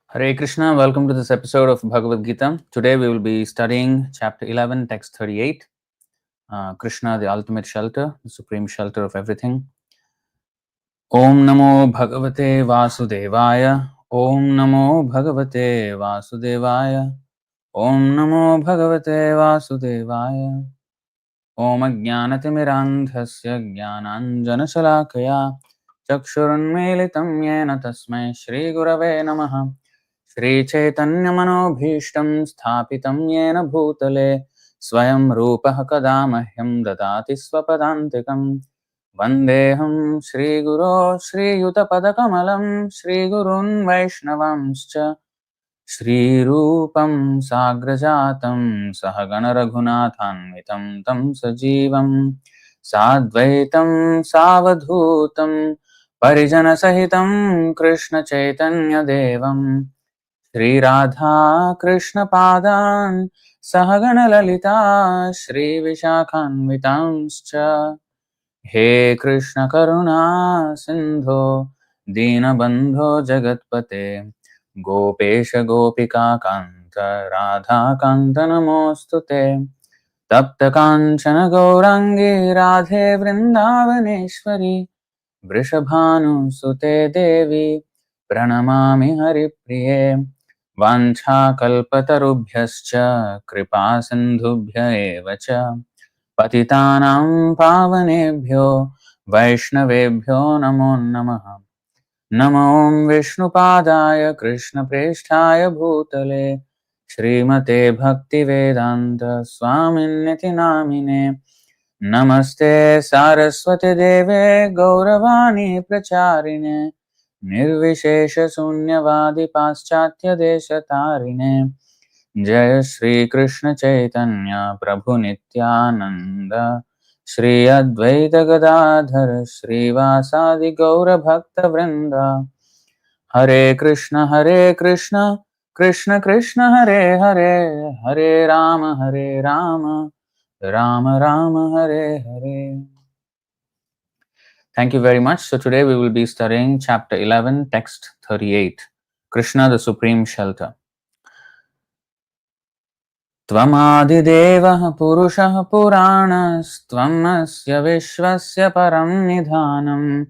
Hare Krishna, welcome to this episode of Bhagavad Gita. Today we will be studying chapter 11, text 38. Krishna, the ultimate shelter, the supreme shelter of everything. Om Namo Bhagavate Vasudevaya. Om Namo Bhagavate Vasudevaya. Om Namo Bhagavate Vasudevaya. Om Ajnanatimirandhasya Jnananjanasalakaya Chakshurunmilitam Yena Tasmai Shri Gurave Namaha. Shri Chaitanya Manobhishtam Sthapitam Yena Bhutale Swayam Rupaha Kadamahyam Dadati Swapadantikam Vandeham Shri Guru Shri Yutapadakamalam Shri Gurun Vaishnavamscha Shri Rupam Sagrajatam Sahagana Raghunathanvitam Tam Sajivam Sadvaitam Savadhutam Parijana Sahitam Krishna Chaitanya Devam Shri Radha Krishna Padan Sahagana Lalita Shri Vishakhanvitamscha He Krishna Karuna Sindho Dinabandho Jagatpate Gopesha Gopika Kanta Radha Kanta Namostute Tapta Kanchana Gaurangi Radhe Vrindavaneshwari Vrishabhanu Sute Devi Pranamami Haripriye Vancha Kalpatarubhyascha Kripa Sindhubhya Evacha Patitanam Pavanebhyo Vaishnavebhyo Namo Namaha Namo Vishnupadaya Krishna Presthaya Bhutale Srimate Bhaktivedanta Swaminiti Namine Namaste Saraswati Deve Gauravani Pracharine Nirvishesha Sunyavadi Paschatya Deshatarine Jai Shri Krishna Chaitanya Prabhu Nityananda Shri Advaita Gadadhar Shri Vasadi Gaura Bhakta Vrinda Hare Krishna Krishna Krishna Hare Hare Hare Rama Rama Rama Hare Hare. Thank you very much. So today we will be studying chapter 11, text 38. Krishna, the Supreme Shelter. Tvamādidevah puruṣah purāṇastvam vishvasya param nidhānam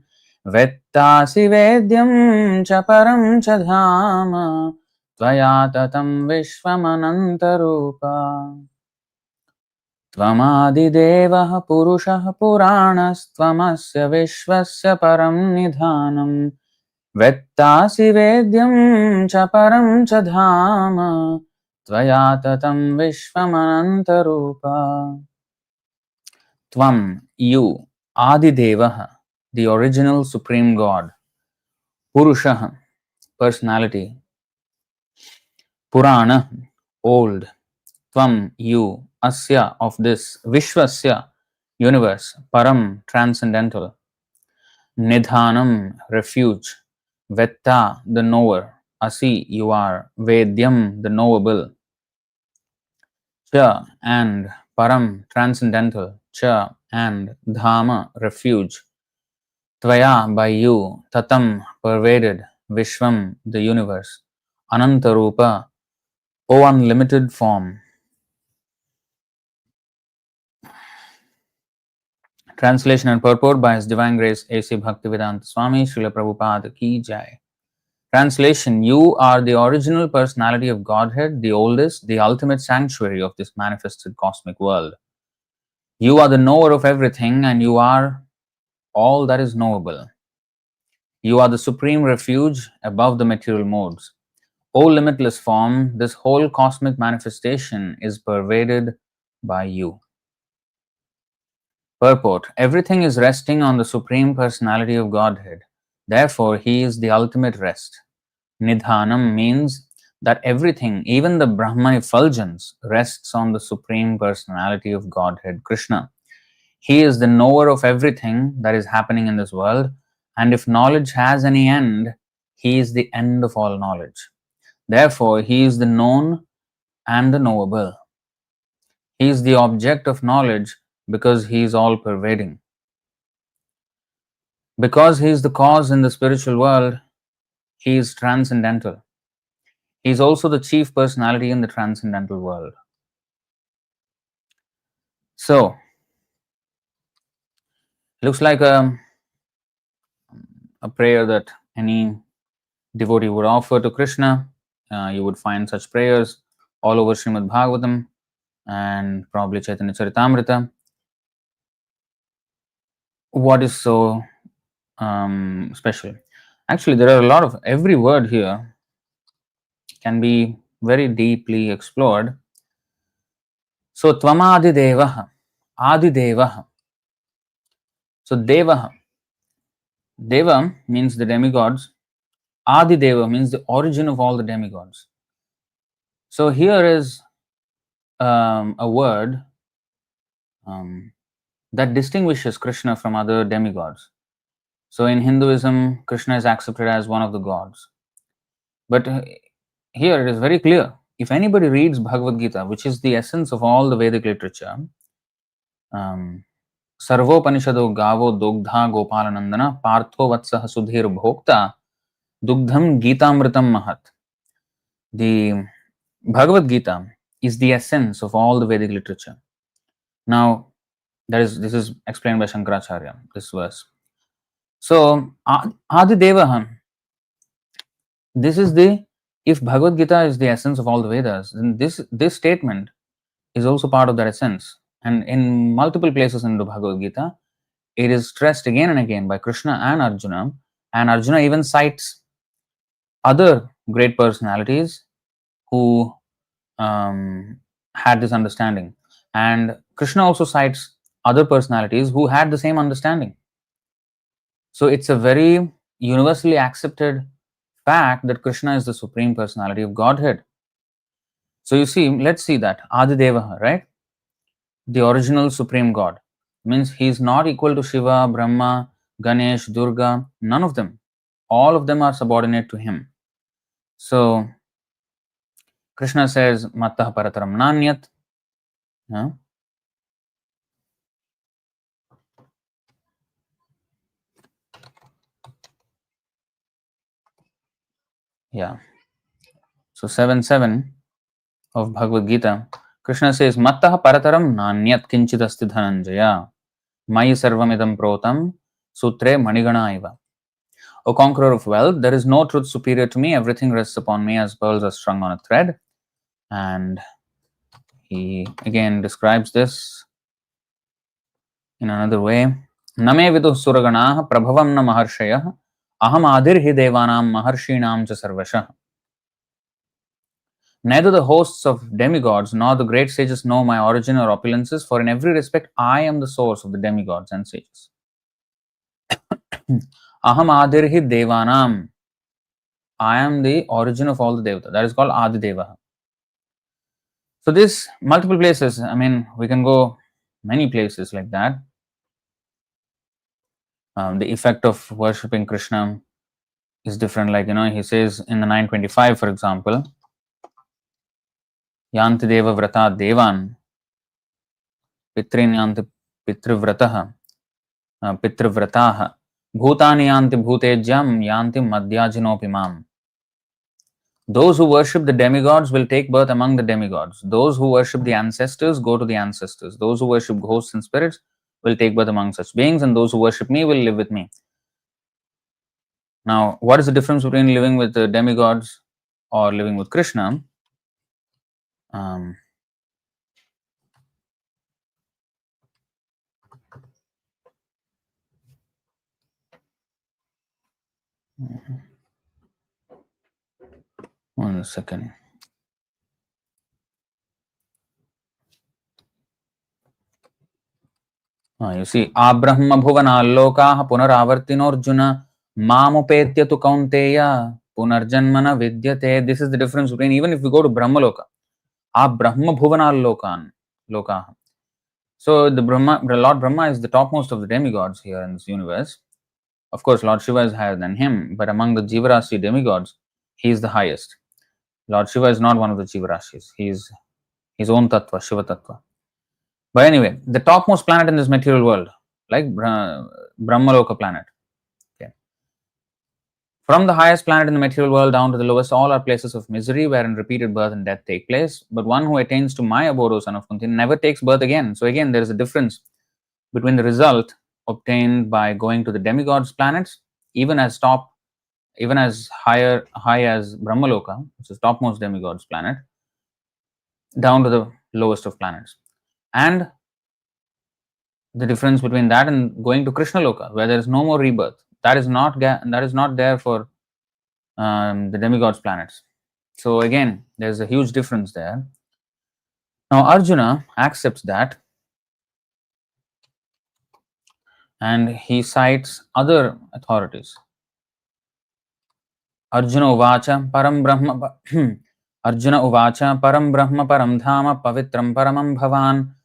vettāsi vedyam ca param ca dhāma tvaya tatam vishvamanantarūpa. Tvamādidevah puruṣah purāṇastvam vishvasya param nidhānam vettāsi vedyam ca param ca dhāma Tvaya tatam vishvamanantarupa. Tvam, you, Adidevaha, the original supreme God. Purushaha, personality. Purana, old. Tvam, you, Asya, of this. Vishvasya, universe. Param, transcendental. Nidhanam, refuge. Vetta, the knower. Asi, you are. Vedyam, the knowable. Cha and Param, transcendental. Cha and Dhama, refuge. Tvaya, by you. Tatam, pervaded. Vishvam, the universe. Anantarupa, O unlimited form. Translation and purport by His Divine Grace A.C. Bhaktivedanta Swami Srila Prabhupada Ki Jai. Translation: You are the original personality of Godhead, the oldest, the ultimate sanctuary of this manifested cosmic world. You are the knower of everything, and you are all that is knowable. You are the supreme refuge above the material modes. O limitless form, this whole cosmic manifestation is pervaded by you. Purport: Everything is resting on the supreme personality of Godhead. Therefore, He is the ultimate rest. Nidhanam means that everything, even the Brahma effulgence, rests on the supreme personality of Godhead, Krishna. He is the knower of everything that is happening in this world, and if knowledge has any end, He is the end of all knowledge. Therefore, He is the known and the knowable. He is the object of knowledge because He is all-pervading. Because He is the cause in the spiritual world, He is transcendental. He is also the chief personality in the transcendental world. So, looks like a prayer that any devotee would offer to Krishna. You would find such prayers all over Srimad Bhagavatam and probably Chaitanya Charitamrita. What is so special? Actually, there are a lot of, every word here can be very deeply explored. So, Tvamadi Devaha, Adi Devaha. So, Devaha, Deva means the demigods, Adi Deva means the origin of all the demigods. So, here is a word that distinguishes Krishna from other demigods. So, in Hinduism, Krishna is accepted as one of the gods. But here it is very clear. If anybody reads Bhagavad Gita, which is the essence of all the Vedic literature, Sarvopanishado Gavo Dogdha Gopalanandana Partho Vatsah Sudhir Bhokta Dugdham Gitamritam Mahat. The Bhagavad Gita is the essence of all the Vedic literature. Now, this is explained by Shankaracharya, this verse. So, Adi Devaha, this is the, if Bhagavad Gita is the essence of all the Vedas, then this statement is also part of that essence. And in multiple places in the Bhagavad Gita, it is stressed again and again by Krishna and Arjuna even cites other great personalities who had this understanding. And Krishna also cites other personalities who had the same understanding. So it's a very universally accepted fact that Krishna is the supreme personality of Godhead. So you see, let's see that Adideva, right? The original supreme God means he is not equal to Shiva, Brahma, Ganesh, Durga, none of them. All of them are subordinate to him. So Krishna says, Mattah Parataram Nanyat. Yeah. So 7:7 of Bhagavad Gita, Krishna says, Mattah Parataram Nanyat Kinchidasti Dhananjaya Mayi Sarvamidam Protam Sutre Manigana Iva. O conqueror of wealth, there is no truth superior to me. Everything rests upon me as pearls are strung on a thread. And he again describes this in another way. Name vidu suraganaha prabhavam na maharshayah aham adir hi devanam maharshinam cha sarvashah. Neither the hosts of demigods nor the great sages know my origin or opulences, for in every respect I am the source of the demigods and sages. Aham adir hi devanam. I am the origin of all the devata. That is called Adideva. So this multiple places, I mean, we can go many places like that. The effect of worshipping Krishna is different. Like, he says in the 925, for example, Yanti Deva Vrata Devan, Pitrin Yanti Pitrivrataha, Pitrivrataha, Bhutani Yanti Bhutejyam, Yanti Madhyajinopimam. Those who worship the demigods will take birth among the demigods. Those who worship the ancestors go to the ancestors. Those who worship ghosts and spirits will take birth among such beings, and those who worship me will live with me. Now, what is the difference between living with the demigods or living with Krishna? One second. You see, Abrahma Bhuvanalokaha Punaravartinorjuna Mamupetya tu Kaunteya Punarjanmana Vidyate. This is the difference between, even if we go to Brahmaloka, Brahma Bhuvanalokan Lokaha. So the Lord Brahma is the topmost of the demigods here in this universe. Of course, Lord Shiva is higher than him, but among the Jivarasi demigods, he is the highest. Lord Shiva is not one of the Jivarashis. He is his own tattva, Shiva tattva. But anyway, the topmost planet in this material world, like Brahmaloka planet. Okay. From the highest planet in the material world down to the lowest, all are places of misery wherein repeated birth and death take place. But one who attains to my abode, O son of Kunti, never takes birth again. So again, there is a difference between the result obtained by going to the demigods' planets, even as high as Brahmaloka, which is topmost demigod's planet, down to the lowest of planets, and the difference between that and going to Kṛṣṇa Loka, where there is no more rebirth. That is not there for the demigods' planets. So again, there is a huge difference there. Now Arjuna accepts that, and he cites other authorities. Arjuna uvacha param brahma Arjuna uvacha param brahma param dhama pavitram paramam bhavan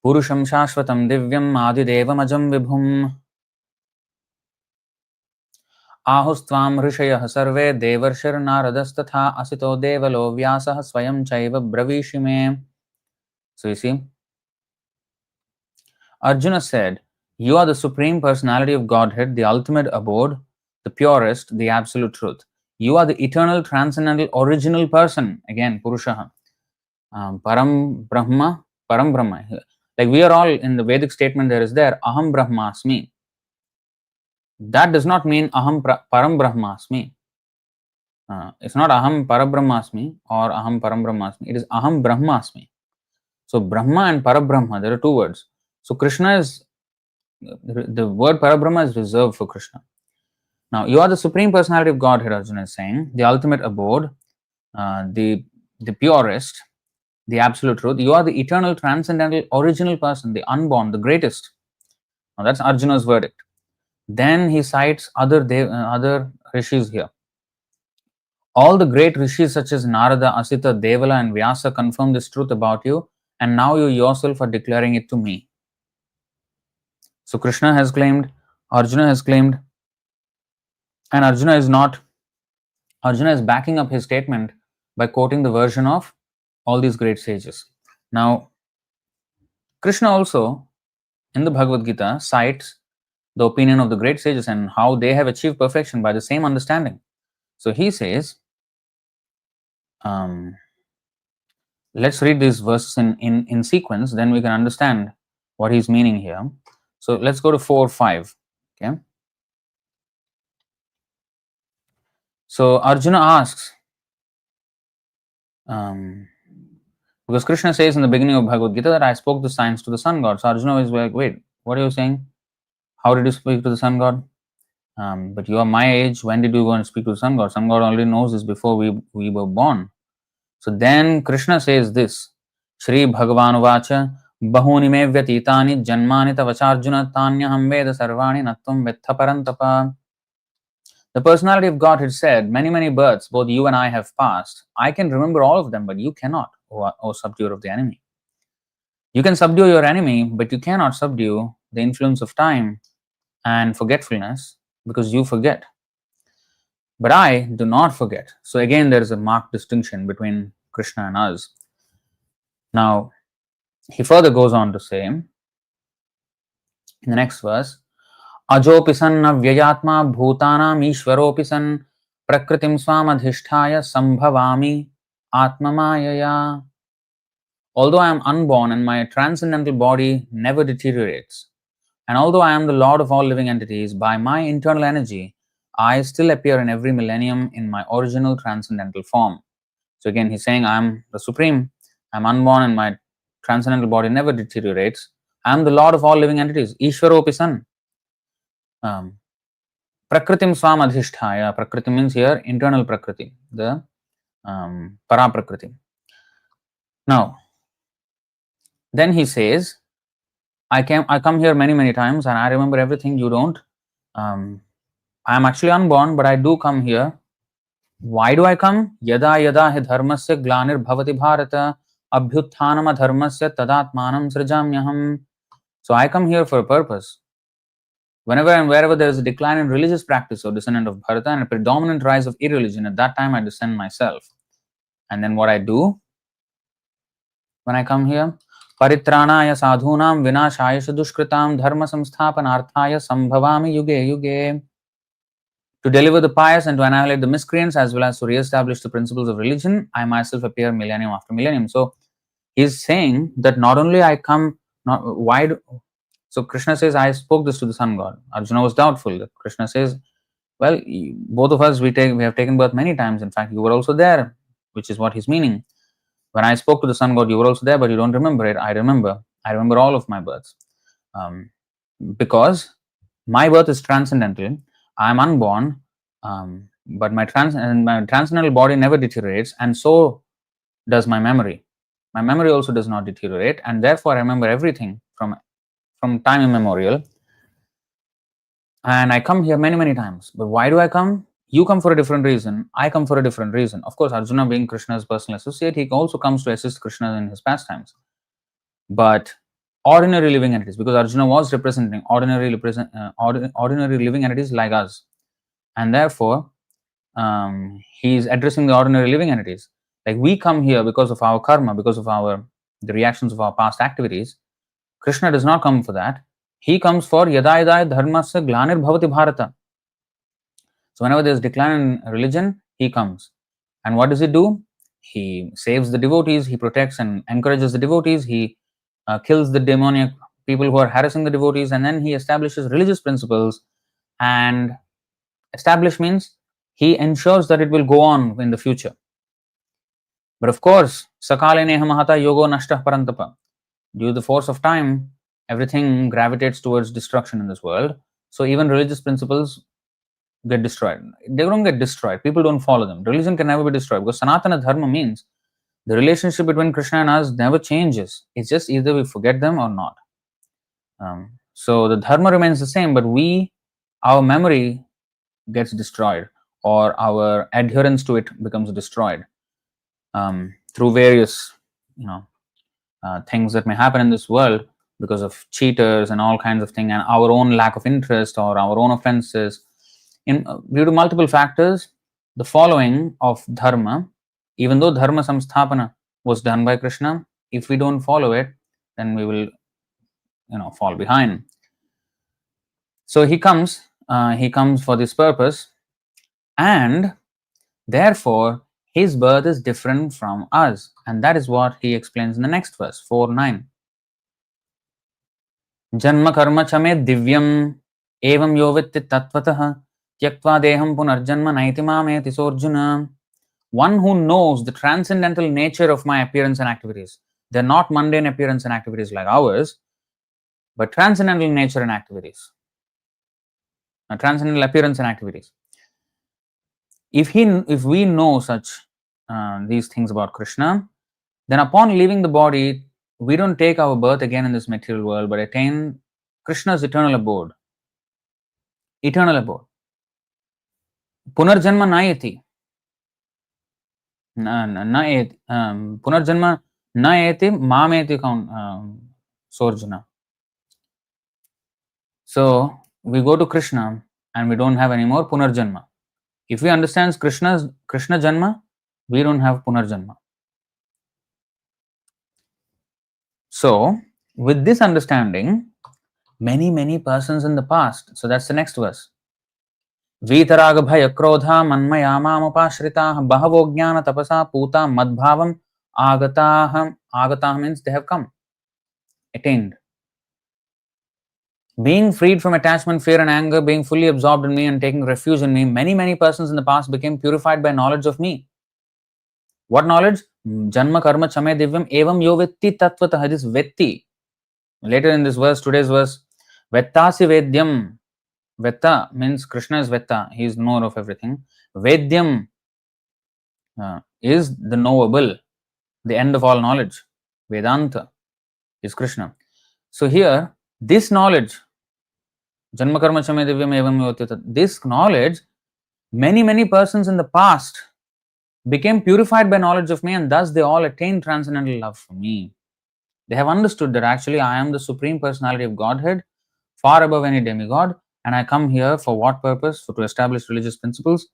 purusham shashvatam divyam adidevam ajam vibhum आहुस्त्वां ऋषयः सर्वे देवर्षिर्नारदस्तथा असito devalo vyasah swayam chaiva bravishi me. So you see, Arjuna said, you are the supreme personality of Godhead, the ultimate abode, the purest, the absolute truth. You are the eternal, transcendental, original person. Again, Purushaha. Param Brahma. Like we are all in the Vedic statement, there is there, Aham Brahmasmi. That does not mean Aham Param Brahmasmi. It's not Aham Parabrahmasmi or Aham Param Brahmasmi. It is Aham Brahmasmi. So Brahma and Parabrahma, there are two words. So Kṛṣṇa is, the word Parabrahma is reserved for Kṛṣṇa. Now, you are the supreme personality of Godhead, Arjuna is saying, the ultimate abode, the purest, the absolute truth. You are the eternal, transcendental, original person, the unborn, the greatest. Now, that's Arjuna's verdict. Then he cites other rishis here. All the great rishis such as Narada, Asita, Devala and Vyasa confirm this truth about you, and now you yourself are declaring it to me. So Kṛṣṇa has claimed, Arjuna has claimed, and Arjuna is backing up his statement by quoting the version of all these great sages. Now, Kṛṣṇa also in the Bhagavad Gita cites the opinion of the great sages and how they have achieved perfection by the same understanding. So he says, let's read these verses in sequence, then we can understand what he's meaning here. So let's go to 4:5. Okay. So Arjuna asks, because Kṛṣṇa says in the beginning of Bhagavad Gita that I spoke the science to the sun god. So Arjuna is like, wait, what are you saying? How did you speak to the sun god? But you are my age. When did you go and speak to the sun god? Sun god already knows this before we were born. So then Kṛṣṇa says this, Shri Bhagavan Vacha Bahuni me vyatitani janmani tavacharjuna tanyaham veda sarvani natvam vetha parantapa. The personality of God had said, many, many births, both you and I have passed. I can remember all of them, but you cannot, O subduer of the enemy. You can subdue your enemy, but you cannot subdue the influence of time and forgetfulness because you forget. But I do not forget. So again, there is a marked distinction between Kṛṣṇa and us. Now, he further goes on to say in the next verse, Ajopi san avyayatma bhutanam ishvaropi san prakritim swam adhisthaya sambhavami atmamayaya. Although I am unborn and my transcendental body never deteriorates, and although I am the Lord of all living entities, by my internal energy, I still appear in every millennium in my original transcendental form. So again, he's saying I am the Supreme, I am unborn and my transcendental body never deteriorates. I am the Lord of all living entities, Ishvaropi san. Prakritim swam adhisthaya. Prakriti means here internal Prakriti, the para Prakriti. Now, then he says, I come here many, many times and I remember everything you don't. I am actually unborn, but I do come here. Why do I come? Yada yada hi dharmasya glanir bhavati bharata abhyutthanam adharmasya tadatmanam srijamyaham. So I come here for a purpose. Whenever and wherever there is a decline in religious practice or descendant of Bharata and a predominant rise of irreligion, at that time I descend myself. And then what I do when I come here? Paritranaya sadhunam vinashaya dushkritam dharma samsthapanarthaya sambhavami yuge yuge. To deliver the pious and to annihilate the miscreants, as well as to re-establish the principles of religion, I myself appear millennium after millennium. So he's saying that not only I come, not why. So Krishna says, I spoke this to the sun god. Arjuna was doubtful. Krishna says, well, both of us, we have taken birth many times. In fact, you were also there, which is what he's meaning. When I spoke to the sun god, you were also there, but you don't remember it. I remember. I remember all of my births. Because my birth is transcendental. I am unborn, but my transcendental body never deteriorates, and so does my memory. My memory also does not deteriorate, and therefore I remember everything from time immemorial. And I come here many, many times. But why do I come? You come for a different reason. I come for a different reason. Of course, Arjuna, being Krishna's personal associate, he also comes to assist Krishna in his pastimes. But ordinary living entities, because Arjuna was representing ordinary living entities like us, and therefore he is addressing the ordinary living entities. Like we come here because of our karma, because of the reactions of our past activities. Krishna does not come for that. He comes for yada yada dharmasya glanir bhavati bharata. So whenever there is decline in religion, he comes. And what does he do? He saves the devotees, he protects and encourages the devotees, he kills the demoniac people who are harassing the devotees, and then he establishes religious principles. And establish means he ensures that it will go on in the future. But of course, sakale neha mahata yogo nashtah parantapa. Due to the force of time, everything gravitates towards destruction in this world. So even religious principles get destroyed. They don't get destroyed. People don't follow them. Religion can never be destroyed because Sanatana Dharma means the relationship between Krishna and us never changes. It's just either we forget them or not. So the Dharma remains the same, but our memory gets destroyed, or our adherence to it becomes destroyed through various, things that may happen in this world because of cheaters and all kinds of things, and our own lack of interest or our own offenses. Due to multiple factors, the following of dharma, even though dharma samsthapana was done by Krishna, if we don't follow it, then we will, fall behind. So he comes for this purpose, and therefore his birth is different from us, and that is what he explains in the next verse 4:9. Janma karma chame divyam evam yo vitti tattvataha tyaktva deham punarjanma naiti mameti sorjuna. One who knows the transcendental nature of my appearance and activities. They're not mundane appearance and activities like ours, but transcendental nature and activities. Transcendental appearance and activities. If we know such these things about Krishna, then upon leaving the body, we don't take our birth again in this material world, but attain Krishna's eternal abode. Eternal abode. Punarjanma nayati. Punarjanma nayati mameti sorjuna. So we go to Krishna and we don't have any more punarjanma. If we understand Krishna janma, we don't have punarjanma. So with this understanding, many persons in the past, so that's the next verse. Vitaraga bhaya krodha manmaya mamupashritaah bahavo jnana tapasa puta madbhavam agatah means they have come, attained. Being freed from attachment, fear and anger, being fully absorbed in me and taking refuge in me, many persons in the past became purified by knowledge of me. What knowledge? Janma karma chame divyam evam yo vetti tattvataha. This vetti. Later in this verse, today's verse, vettasi vedyam. Vetta means Krishna is Vetta. He is knower of everything. Vedyam is the knowable, the end of all knowledge. Vedanta is Krishna. So here, this knowledge, Janma karma chame divyam evam yotyata, this knowledge, many persons in the past became purified by knowledge of me, and thus they all attained transcendental love for me. They have understood that actually I am the Supreme Personality of Godhead, far above any demigod, and I come here for what purpose? To establish religious principles.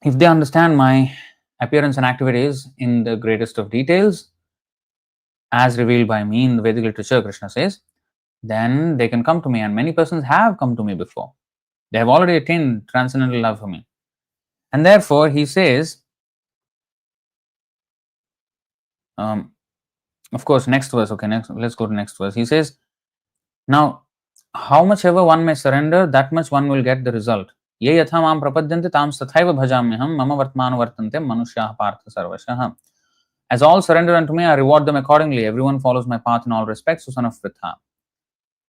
If they understand my appearance and activities in the greatest of details, as revealed by me in the Vedic literature, Krishna says, then they can come to me, and many persons have come to me before. They have already attained transcendental love for me. And therefore, he says, of course, next verse, okay, let's go to next verse. He says, now, how much ever one may surrender, that much one will get the result. Ye yatha mam prapadyante tam tathaiva bhajamyaham mama vartmanu vartante manushyaha partha sarvashah. As all surrender unto me, I reward them accordingly. Everyone follows my path in all respects, so son of Pritha.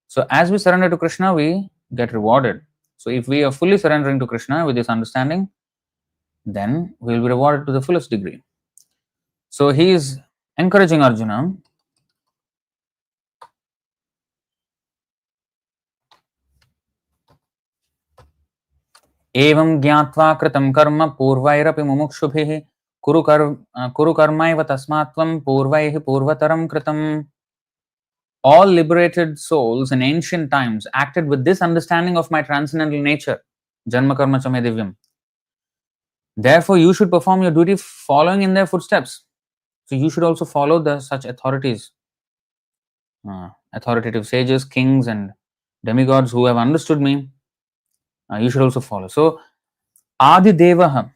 So as we surrender to Krishna, we get rewarded. So if we are fully surrendering to Krishna with this understanding, then we will be rewarded to the fullest degree. So he is encouraging Arjuna. Evam gyatva kritam karma purvairapi mumukshubhihi kuru karmaiva tasmatvam purvaihi purvataram kritam. All liberated souls in ancient times acted with this understanding of my transcendental nature. Janma karma chame divyam. Therefore, you should perform your duty following in their footsteps. So you should also follow such authorities, authoritative sages, kings, and demigods who have understood me. You should also follow. So, Adi Devaha,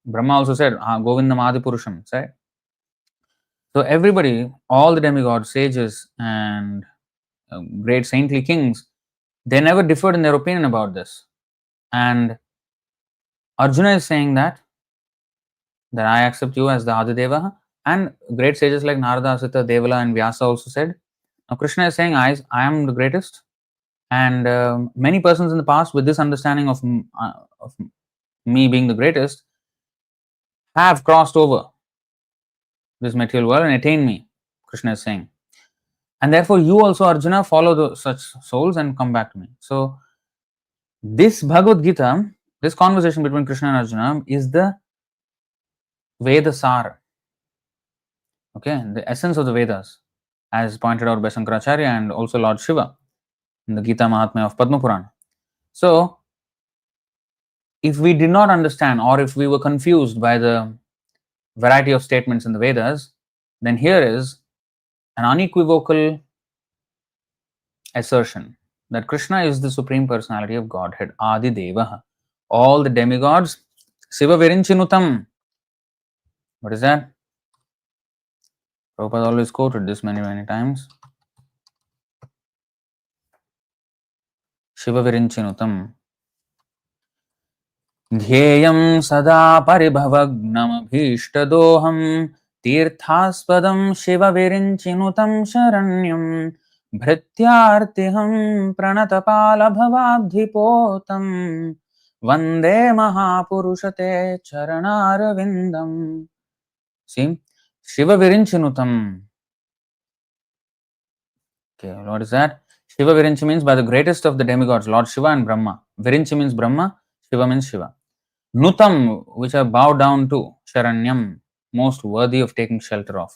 Brahma also said, Govindam Adi Purusham, right? So, everybody, all the demigods, sages, and great saintly kings, they never differed in their opinion about this. And Arjuna is saying that I accept you as the Adi Devaha. And great sages like Narada, Asita, Devala, and Vyasa also said, now Krishna is saying, I am the greatest. And many persons in the past with this understanding of me being the greatest have crossed over this material world and attained me, Krishna is saying. And therefore, you also, Arjuna, follow such souls and come back to me. So, this Bhagavad Gita, this conversation between Krishna and Arjuna is the Veda Sar. Okay, the essence of the Vedas, as pointed out by Shankaracharya and also Lord Shiva in the Gita Mahatmya of Padma Purana. So, if we did not understand or if we were confused by the variety of statements in the Vedas, then here is an unequivocal assertion that Krishna is the Supreme Personality of Godhead, Adi Devaha. All the demigods, Siva Virinchinutam. What is that? Prabhupada always quoted this many times. Shiva Virinchinutam. Dhyeyam sada paribhavagnamabhishtadoham tirthaspadam Shiva Virinchinutam Sharanyam Bhrityartiham Pranatapala Bhavabdhipotam Vande Mahapurushate Charanarvindam. See, Shiva Virinchinutam. Okay, what is that? Shiva Virinchi means by the greatest of the demigods, Lord Shiva and Brahma. Virinchi means Brahma, Shiva means Shiva. Nutam, which are bowed down to, Sharanyam, most worthy of taking shelter of.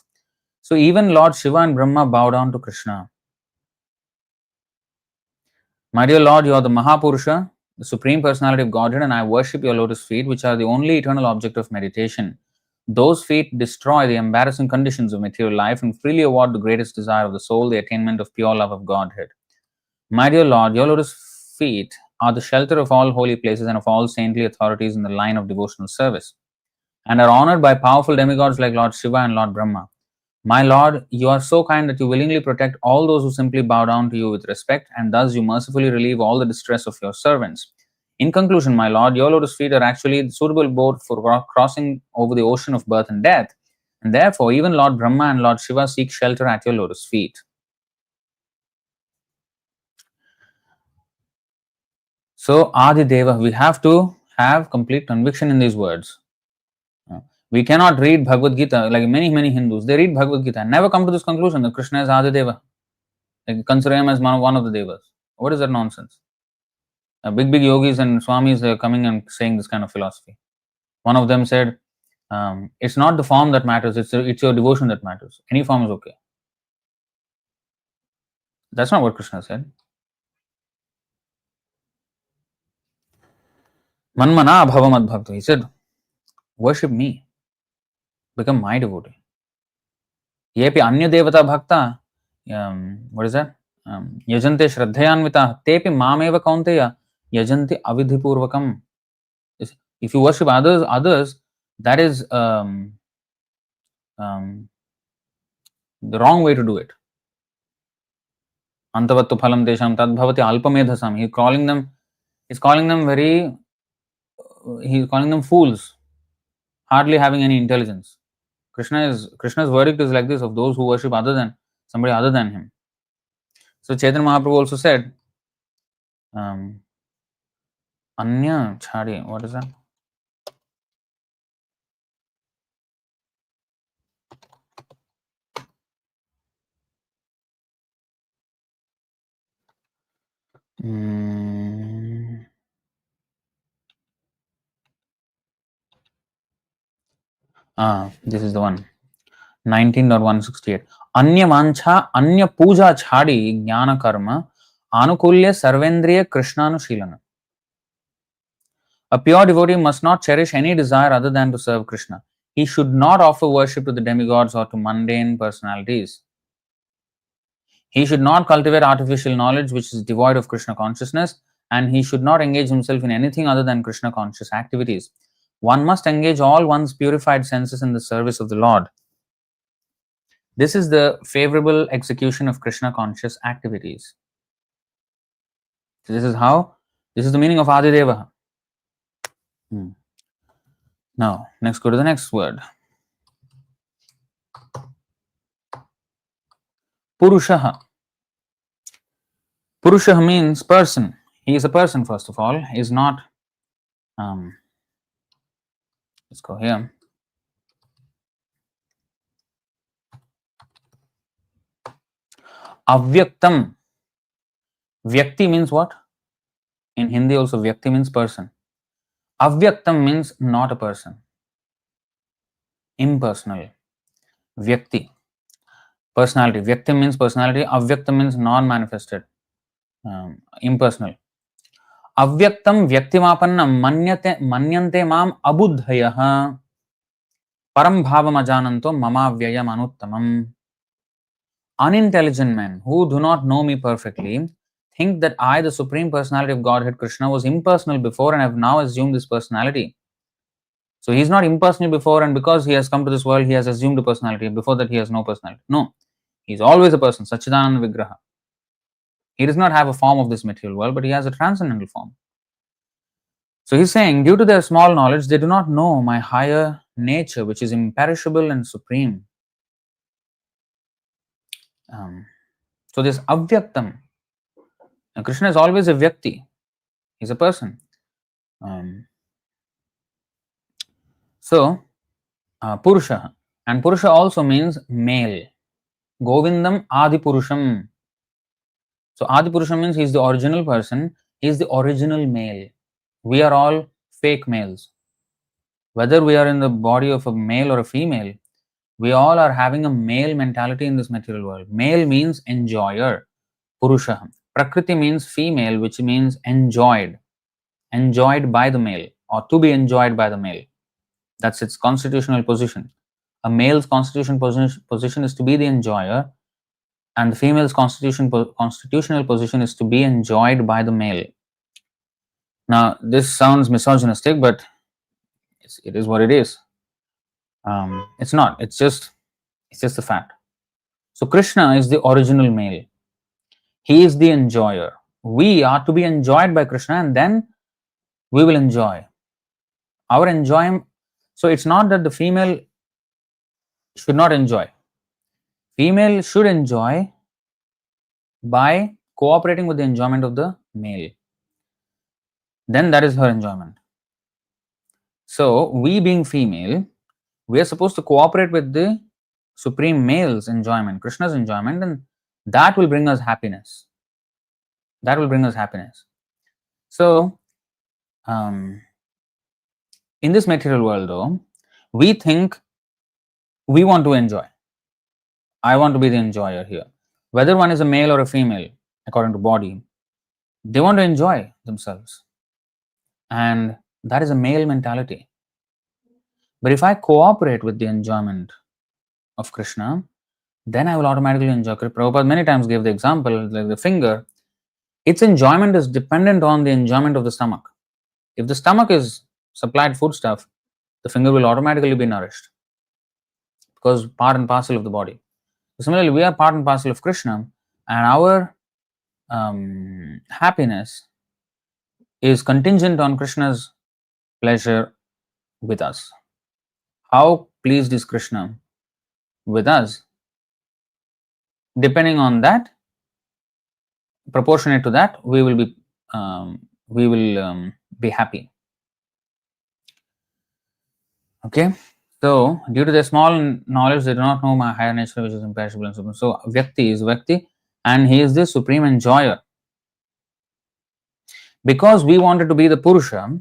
So even Lord Shiva and Brahma bow down to Krishna. My dear Lord, you are the Mahapurusha, the Supreme Personality of Godhead, and I worship your lotus feet, which are the only eternal object of meditation. Those feet destroy the embarrassing conditions of material life and freely award the greatest desire of the soul, the attainment of pure love of Godhead. My dear Lord, your lotus feet are the shelter of all holy places and of all saintly authorities in the line of devotional service, and are honored by powerful demigods like Lord Shiva and Lord Brahma. My Lord, you are so kind that you willingly protect all those who simply bow down to you with respect, and thus you mercifully relieve all the distress of your servants. In conclusion, my Lord, your lotus feet are actually the suitable boat for crossing over the ocean of birth and death, and therefore even Lord Brahma and Lord Shiva seek shelter at your lotus feet. So, Adi Deva, we have to have complete conviction in these words. We cannot read Bhagavad Gita like many Hindus. They read Bhagavad Gita and never come to this conclusion that Krishna is Adi Deva. They consider him as one of the Devas. What is that nonsense? Big yogis and swamis are coming and saying this kind of philosophy. One of them said, it's not the form that matters, it's your devotion that matters. Any form is okay. That's not what Krishna said. Manmana bhavamad bhakta. He said, worship me. Become my devotee. Yepi anya devata bhakta. What is that? Yajante shraddhayanvita tepi mameva kaunteya yajanti avidhipurvakam. If you worship others, that is the wrong way to do it. Antavattu phalam tesham tadbhavati alpamedhasam. He's calling them fools, hardly having any intelligence. Krishna's verdict is like this of those who worship somebody other than him. So Chaitanya Mahaprabhu also said, Anya Chadi, what is that? This is the one. 19.168. Anya Mancha, Anya Puja Chadi, Jnana Karma, Anukulya Sarvendriya Krishnanushilana. A pure devotee must not cherish any desire other than to serve Krishna. He should not offer worship to the demigods or to mundane personalities. He should not cultivate artificial knowledge which is devoid of Krishna consciousness, and he should not engage himself in anything other than Krishna conscious activities. One must engage all one's purified senses in the service of the Lord. This is the favorable execution of Krishna conscious activities. So this is the meaning of Adideva. Now, next go to the next word. Purushaha. Purushaha means person. He is a person, first of all. He is not. Let's go here. Avyaktam. Vyakti means what? In Hindi also, Vyakti means person. Avyaktam means not a person. Impersonal. Vyakti. Personality. Vyakti means personality. Avyaktam means non-manifested. Impersonal. Avyaktam vyaktimapannam manyante mam abuddhayaha param bhavam ajananto mama vyayam anuttamam. Unintelligent men who do not know me perfectly think that I, the Supreme Personality of Godhead Krishna, was impersonal before and have now assumed this personality. So he is not impersonal before, and because he has come to this world, he has assumed a personality. Before that, he has no personality. No, he is always a person, Sachidananda Vigraha. He does not have a form of this material world, but he has a transcendental form. So he's saying, due to their small knowledge, they do not know my higher nature, which is imperishable and supreme. So this avyaktam, Krishna is always a vyakti. He's a person. Purusha. And Purusha also means male. Govindam Adipurusham. So Adipurusham means he is the original person. He is the original male. We are all fake males. Whether we are in the body of a male or a female, we all are having a male mentality in this material world. Male means enjoyer. Purusha. Prakriti means female, which means enjoyed. Enjoyed by the male, or to be enjoyed by the male. That's its constitutional position. A male's constitutional position is to be the enjoyer, and the female's constitutional position is to be enjoyed by the male. Now, this sounds misogynistic, but it is what it is. It's not. It's just a fact. So Krishna is the original male. He is the enjoyer. We are to be enjoyed by Krishna, and then we will enjoy. Our enjoyment. So it's not that the female should not enjoy. Female should enjoy by cooperating with the enjoyment of the male. Then that is her enjoyment. So we being female, we are supposed to cooperate with the supreme male's enjoyment, Krishna's enjoyment, and that will bring us happiness. That will bring us happiness. So, in this material world though, we think we want to enjoy. I want to be the enjoyer here. Whether one is a male or a female, according to body, they want to enjoy themselves. And that is a male mentality. But if I cooperate with the enjoyment of Krishna, then I will automatically enjoy. Prabhupada many times gave the example, like the finger. its enjoyment is dependent on the enjoyment of the stomach. If the stomach is supplied foodstuff, the finger will automatically be nourished because part and parcel of the body. So similarly, we are part and parcel of Krishna, and our happiness is contingent on Krishna's pleasure with us. How pleased is Krishna with us? Depending on that, proportionate to that, we will be happy. Okay. So, due to their small knowledge, they do not know my higher nature, which is imperishable and supreme. So, Vyakti is Vyakti, and he is the supreme enjoyer. Because we wanted to be the Purusha,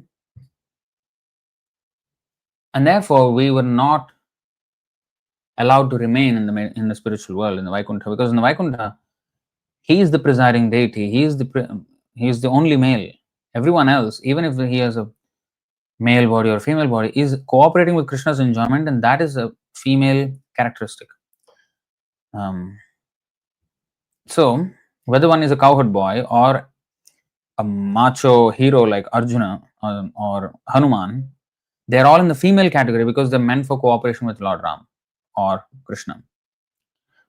and therefore we were not allowed to remain in the spiritual world, in the Vaikuntha, because in the Vaikuntha, he is the presiding deity. He is the only male. Everyone else, even if he has a male body or female body, is cooperating with Krishna's enjoyment, and that is a female characteristic. So, whether one is a cowherd boy or a macho hero like Arjuna or Hanuman, they are all in the female category because they're meant for cooperation with Lord Ram or Krishna,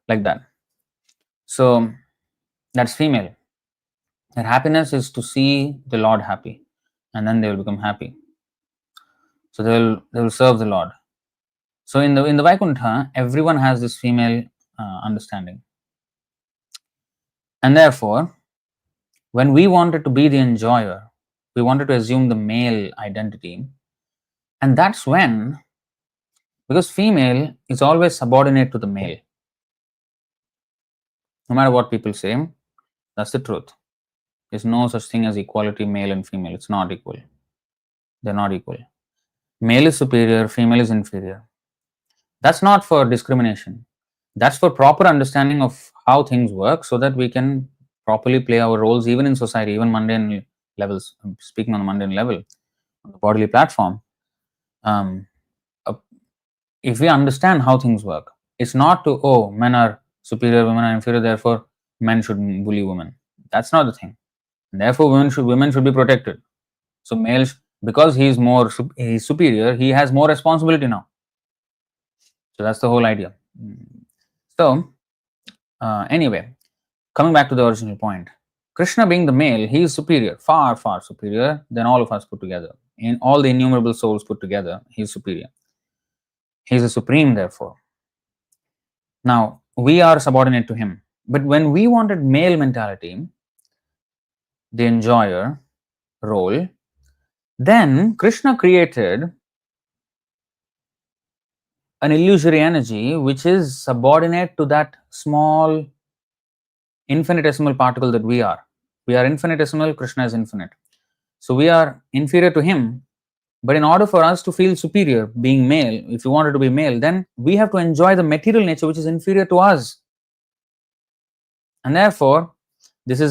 like that. So, that's female. Their happiness is to see the Lord happy, and then they will become happy. So they will serve the Lord. So in the Vaikuntha, everyone has this female understanding, and therefore, when we wanted to be the enjoyer, we wanted to assume the male identity, and that's when, because female is always subordinate to the male, no matter what people say, that's the truth. There's no such thing as equality, male and female. It's not equal. They're not equal. Male is superior, female is inferior. That's not for discrimination. That's for proper understanding of how things work so that we can properly play our roles even in society, even mundane levels. I'm speaking on a mundane level, on the bodily platform. If we understand how things work, it's not to, oh, men are superior, women are inferior, therefore men should bully women. That's not the thing. And therefore women should be protected. So males, because he's superior, he has more responsibility now. So that's the whole idea. So anyway, coming back to the original point, Krishna being the male, he is superior, far, far superior than all of us put together. In all the innumerable souls put together, he is superior. He is a supreme, therefore. Now, we are subordinate to him. But when we wanted male mentality, the enjoyer role, then Krishna created an illusory energy which is subordinate to that small infinitesimal particle that we are. We are infinitesimal, Krishna is infinite. So we are inferior to him, but in order for us to feel superior, being male, if you wanted to be male, then we have to enjoy the material nature which is inferior to us. And therefore, this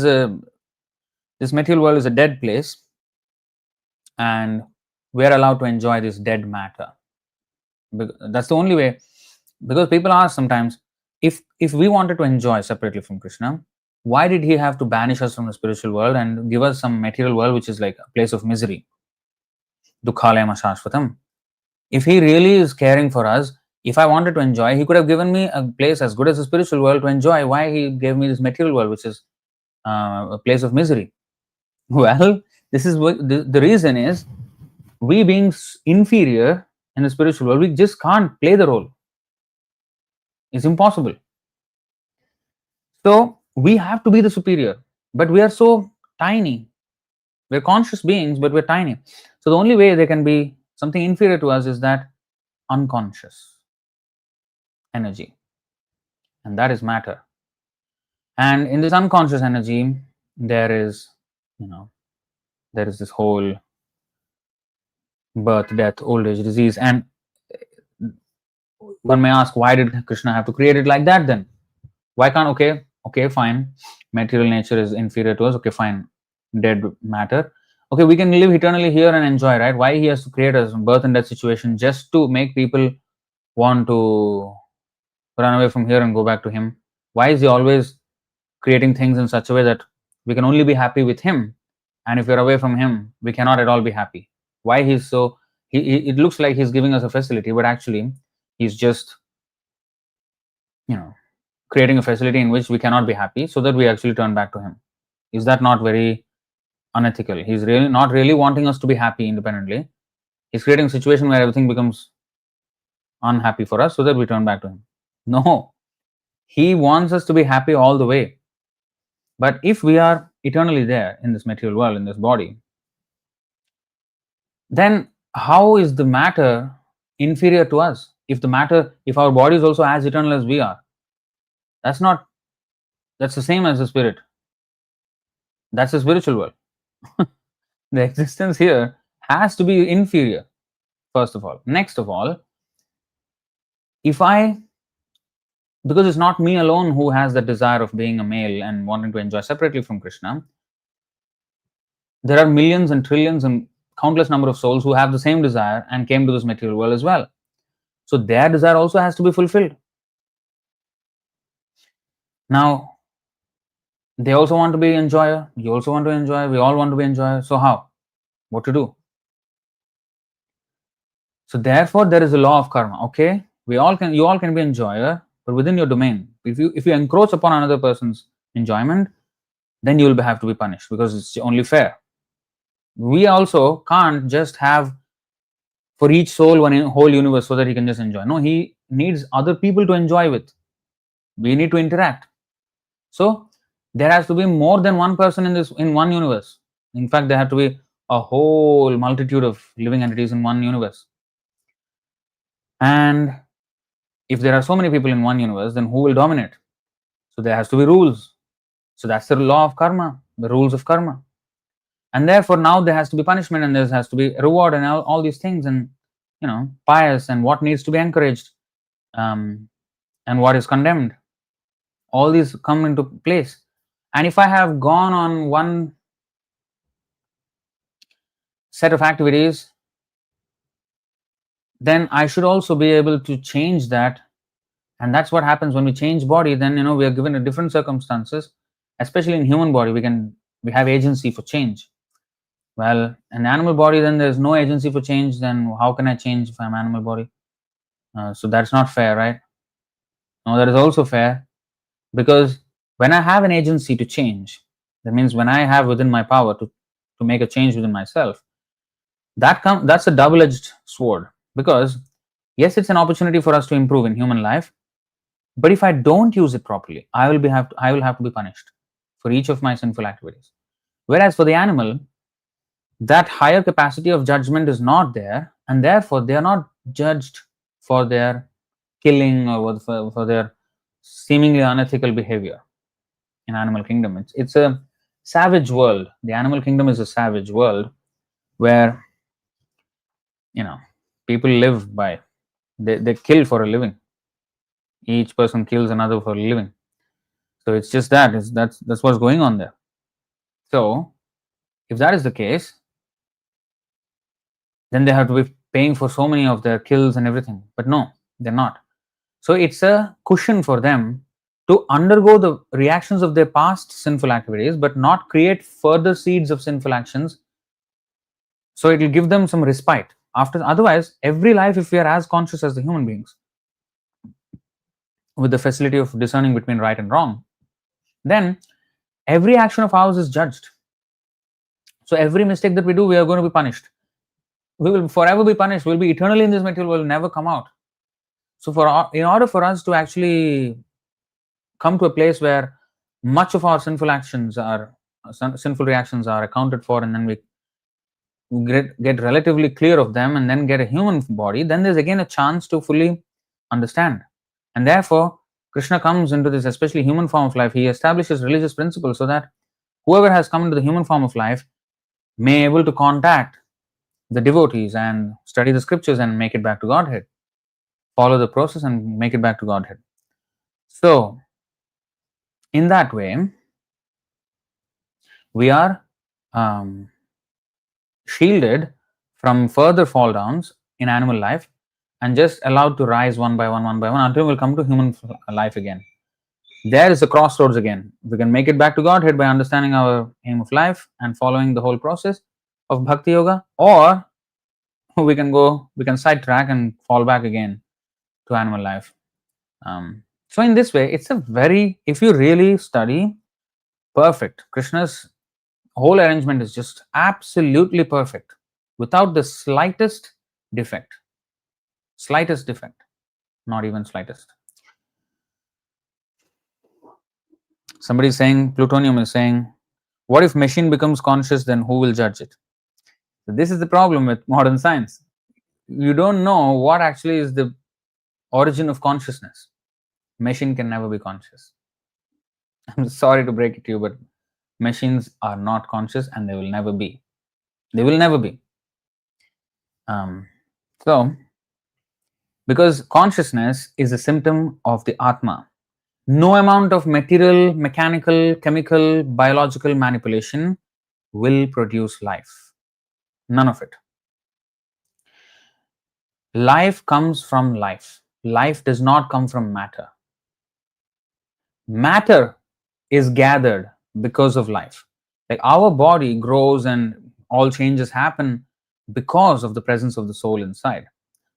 material world is a dead place, and we are allowed to enjoy this dead matter. That's the only way, because people ask sometimes, if we wanted to enjoy separately from Krishna, why did he have to banish us from the spiritual world and give us some material world which is like a place of misery? Dukhalayam ashashvatam. If he really is caring for us, if I wanted to enjoy, he could have given me a place as good as the spiritual world to enjoy. Why he gave me this material world which is a place of misery? Well, this is what the reason is, we being inferior in the spiritual world, we just can't play the role. It's impossible. So we have to be the superior, but we are so tiny. We're conscious beings, but we're tiny. So the only way there can be something inferior to us is that unconscious energy, and that is matter. And in this unconscious energy, there is this whole birth, death, old age, disease. And one may ask, why did Krishna have to create it like that then? Why can't, okay, fine, material nature is inferior to us, okay, fine, dead matter. Okay, we can live eternally here and enjoy, right? Why he has to create a birth and death situation just to make people want to run away from here and go back to him? Why is he always creating things in such a way that we can only be happy with him, and if we're away from him, we cannot at all be happy. Why he's so? It looks like he's giving us a facility, but actually, he's just, you know, creating a facility in which we cannot be happy, so that we actually turn back to him. Is that not very unethical? He's really not really wanting us to be happy independently. He's creating a situation where everything becomes unhappy for us, so that we turn back to him. No, he wants us to be happy all the way. But if we are eternally there in this material world, in this body, then how is the matter inferior to us? If our body is also as eternal as we are, that's the same as the spirit. That's the spiritual world. The existence here has to be inferior, first of all. Next of all, because it's not me alone who has the desire of being a male and wanting to enjoy separately from Krishna, there are millions and trillions and countless number of souls who have the same desire and came to this material world as well. So their desire also has to be fulfilled. Now, they also want to be enjoyer, you also want to enjoy, we all want to be enjoyer. So how? What to do? So therefore, there is a law of karma. Okay, you all can be enjoyer, but within your domain. If you encroach upon another person's enjoyment, then you will have to be punished, because it's only fair. We also can't just have for each soul one whole universe so that he can just enjoy. No, he needs other people to enjoy with. We need to interact. So there has to be more than one person in one universe. In fact, there have to be a whole multitude of living entities in one universe. And if there are so many people in one universe, then who will dominate? So there has to be rules. So that's the law of karma, the rules of karma. And therefore now there has to be punishment, and there has to be reward, and all these things, and pious, and what needs to be encouraged, and what is condemned. All these come into place. And if I have gone on one set of activities, then I should also be able to change that. And that's what happens when we change body. Then we are given a different circumstances, especially in human body. We have agency for change. Well, an animal body, then there's no agency for change. Then how can I change if I'm animal body? So that's not fair, right? No, that is also fair, because when I have an agency to change, that means when I have within my power to make a change within myself, that's a double-edged sword. Because yes, it's an opportunity for us to improve in human life, but if I don't use it properly, I will have to be punished for each of my sinful activities. Whereas for the animal, that higher capacity of judgment is not there, and therefore they are not judged for their killing or for their seemingly unethical behavior. In animal kingdom, it's a savage world. The animal kingdom is a savage world where people live by they kill for a living. Each person kills another for a living. So it's just that's what's going on there. So if that is the case, then they have to be paying for so many of their kills and everything. But no, they're not. So it's a cushion for them to undergo the reactions of their past sinful activities, but not create further seeds of sinful actions. So it will give them some respite. Otherwise, every life, if we are as conscious as the human beings, with the facility of discerning between right and wrong, then every action of ours is judged. So every mistake that we do, we are going to be punished. We will forever be punished. We'll be eternally in this material world, never come out. So in order for us to actually come to a place where much of our sinful reactions are accounted for, and then we get relatively clear of them, and then get a human body, then there's again a chance to fully understand. And therefore Krishna comes into this, especially human form of life. He establishes religious principles so that whoever has come into the human form of life may able to contact the devotees and study the scriptures and make it back to Godhead, follow the process and make it back to Godhead. So in that way, we are shielded from further fall downs in animal life, and just allowed to rise one by one until we'll come to human life again. There is a crossroads again. We can make it back to Godhead by understanding our aim of life and following the whole process of Bhakti Yoga, or we can sidetrack and fall back again to animal life. So in this way, it's a very, if you really study, perfect. Krishna's whole arrangement is just absolutely perfect, without the slightest defect. Slightest defect, not even slightest. Somebody is saying, Plutonium is saying, what if machine becomes conscious, then who will judge it? So this is the problem with modern science. You don't know what actually is the origin of consciousness. Machine can never be conscious. I'm sorry to break it to you, but machines are not conscious and they will never be. They will never be. So, because consciousness is a symptom of the Atma, no amount of material, mechanical, chemical, biological manipulation will produce life. None of it. Life comes from life. Life does not come from matter. Matter is gathered because of life. Like our body grows and all changes happen because of the presence of the soul inside.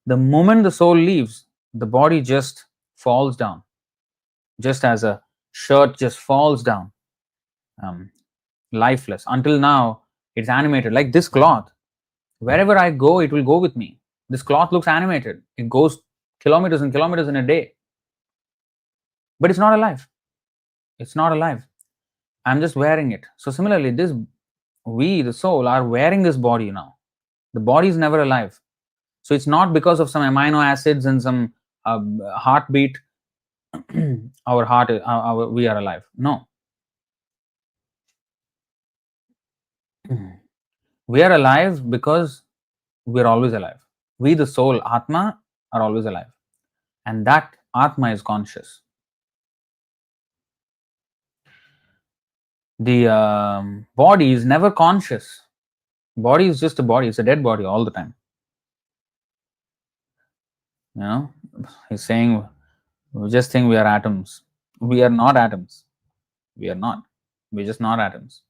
The moment the soul leaves, the body just falls down, just as a shirt just falls down, lifeless. Until now, it's animated. Like this cloth, wherever I go, it will go with me. This cloth looks animated. It goes kilometers and kilometers in a day. But it's not alive. It's not alive. I'm just wearing it. So similarly, we, the soul, are wearing this body now. The body is never alive. So it's not because of some amino acids and some heartbeat, our heart, we are alive. No. We are alive because we are always alive. We, the soul, Atma, are always alive. And that Atma is conscious. The body is never conscious. Body is just a body. It's a dead body all the time. You know, he's saying, we just think we are atoms. We are not atoms. We are not. We're just not atoms.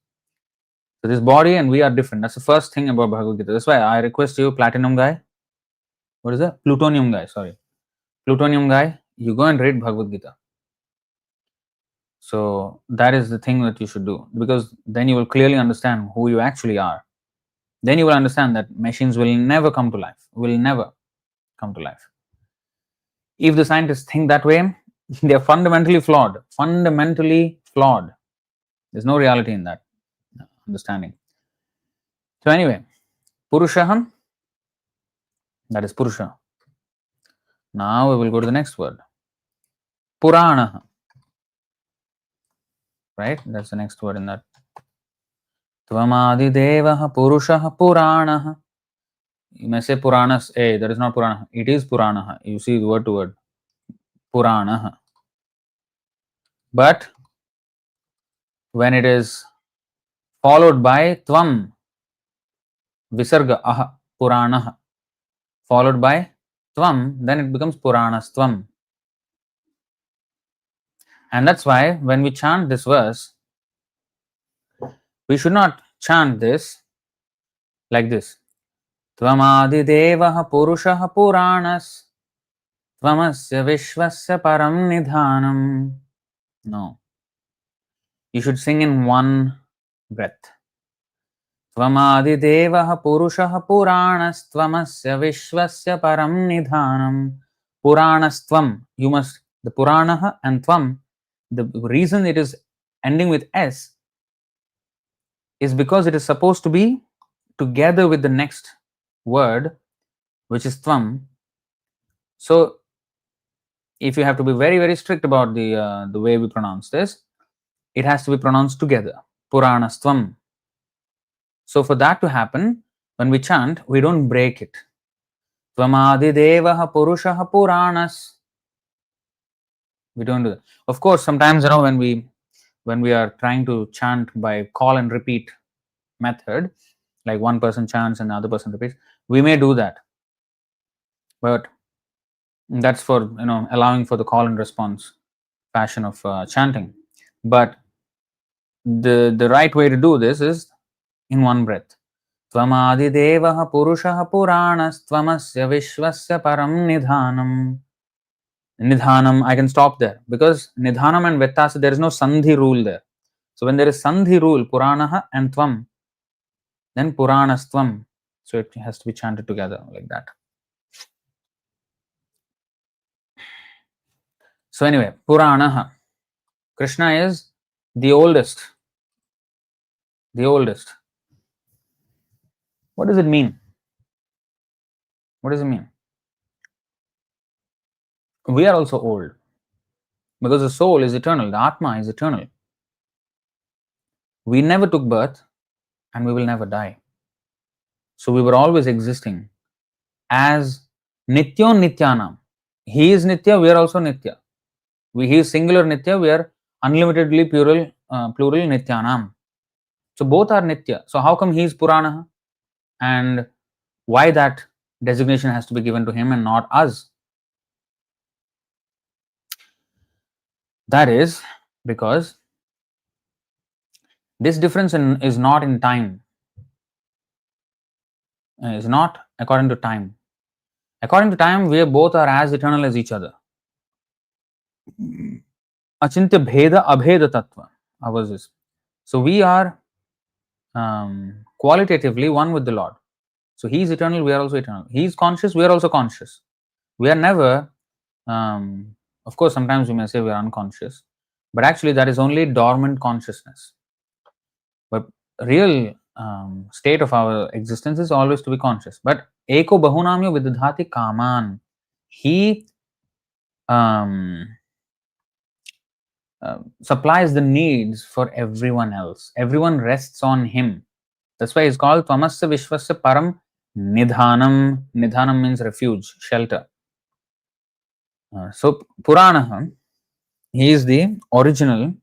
So this body and we are different. That's the first thing about Bhagavad Gita. That's why I request you, platinum guy. What is that? Plutonium guy. Sorry, plutonium guy. You go and read Bhagavad Gita. So that is the thing that you should do, because then you will clearly understand who you actually are. Then you will understand that machines will never come to life. Will never come to life. If the scientists think that way, they are fundamentally flawed. Fundamentally flawed. There's no reality in that understanding. So anyway, Purushaham, that is Purusha. Now we will go to the next word. Purana. Right? That's the next word in that. Tvamadi Devaha Purushaha Puranaha. You may say Puranas. Hey, that is not Purana. It is Puranaha. You see the word to word. Puranaha. But when it is followed by Tvam, Visarga Aha, Puranaha, followed by Tvam, then it becomes Puranastvam. And that's why when we chant this verse, we should not chant this like this. Tvamadi Devaha Purushaha Puranas Tvamasya Vishvasya Param Nidhanam. No. You should sing in one breath. Tvamadi Devaha Purushaha Puranas Tvamasya Vishvasya Param Nidhanam. Puranastvam. You must, the Puranaha and Tvam, the reason it is ending with S is because it is supposed to be together with the next word, which is Tvam. So if you have to be very, very strict about the way we pronounce this, it has to be pronounced together. Puranastvam. So for that to happen, when we chant, we don't break it. Tvamadi Devaha Purushaha Puranas. We don't do that. Of course, sometimes when we are trying to chant by call and repeat method, like one person chants and the other person repeats, we may do that. But that's for allowing for the call and response fashion of chanting. But the right way to do this is in one breath. Tvamadidevaha purushaha puranastvamasya vishvasya param nidhanam. Nidhanam, I can stop there because nidhanam and vettasa, there is no sandhi rule there. So when there is sandhi rule, puranaha and tvam, then puranastvam. So it has to be chanted together like that. So anyway, puranaha. Krishna is the oldest. The oldest. What does it mean? What does it mean? We are also old because the soul is eternal, the Atma is eternal. We never took birth and we will never die. So we were always existing as Nityo Nityanam. He is Nitya, we are also Nitya. He is singular Nitya, we are unlimitedly plural Nityanam. So both are Nitya. So how come he is Purana? And why that designation has to be given to him and not us? That is because this difference is not in time. Is not according to time. According to time, we both are as eternal as each other. Achintya bheda abheda tattva. Ours is. So we are qualitatively one with the Lord. So he is eternal, we are also eternal. He is conscious, we are also conscious. We are never, of course, sometimes we may say we are unconscious, but actually that is only dormant consciousness. But real state of our existence is always to be conscious. But eko bahunamyo vidadhati kaman. He supplies the needs for everyone else. Everyone rests on him. That's why it's called Tvamasya Vishwasya Param Nidhanam. Nidhanam means refuge, shelter. So Puranaha, he is the original,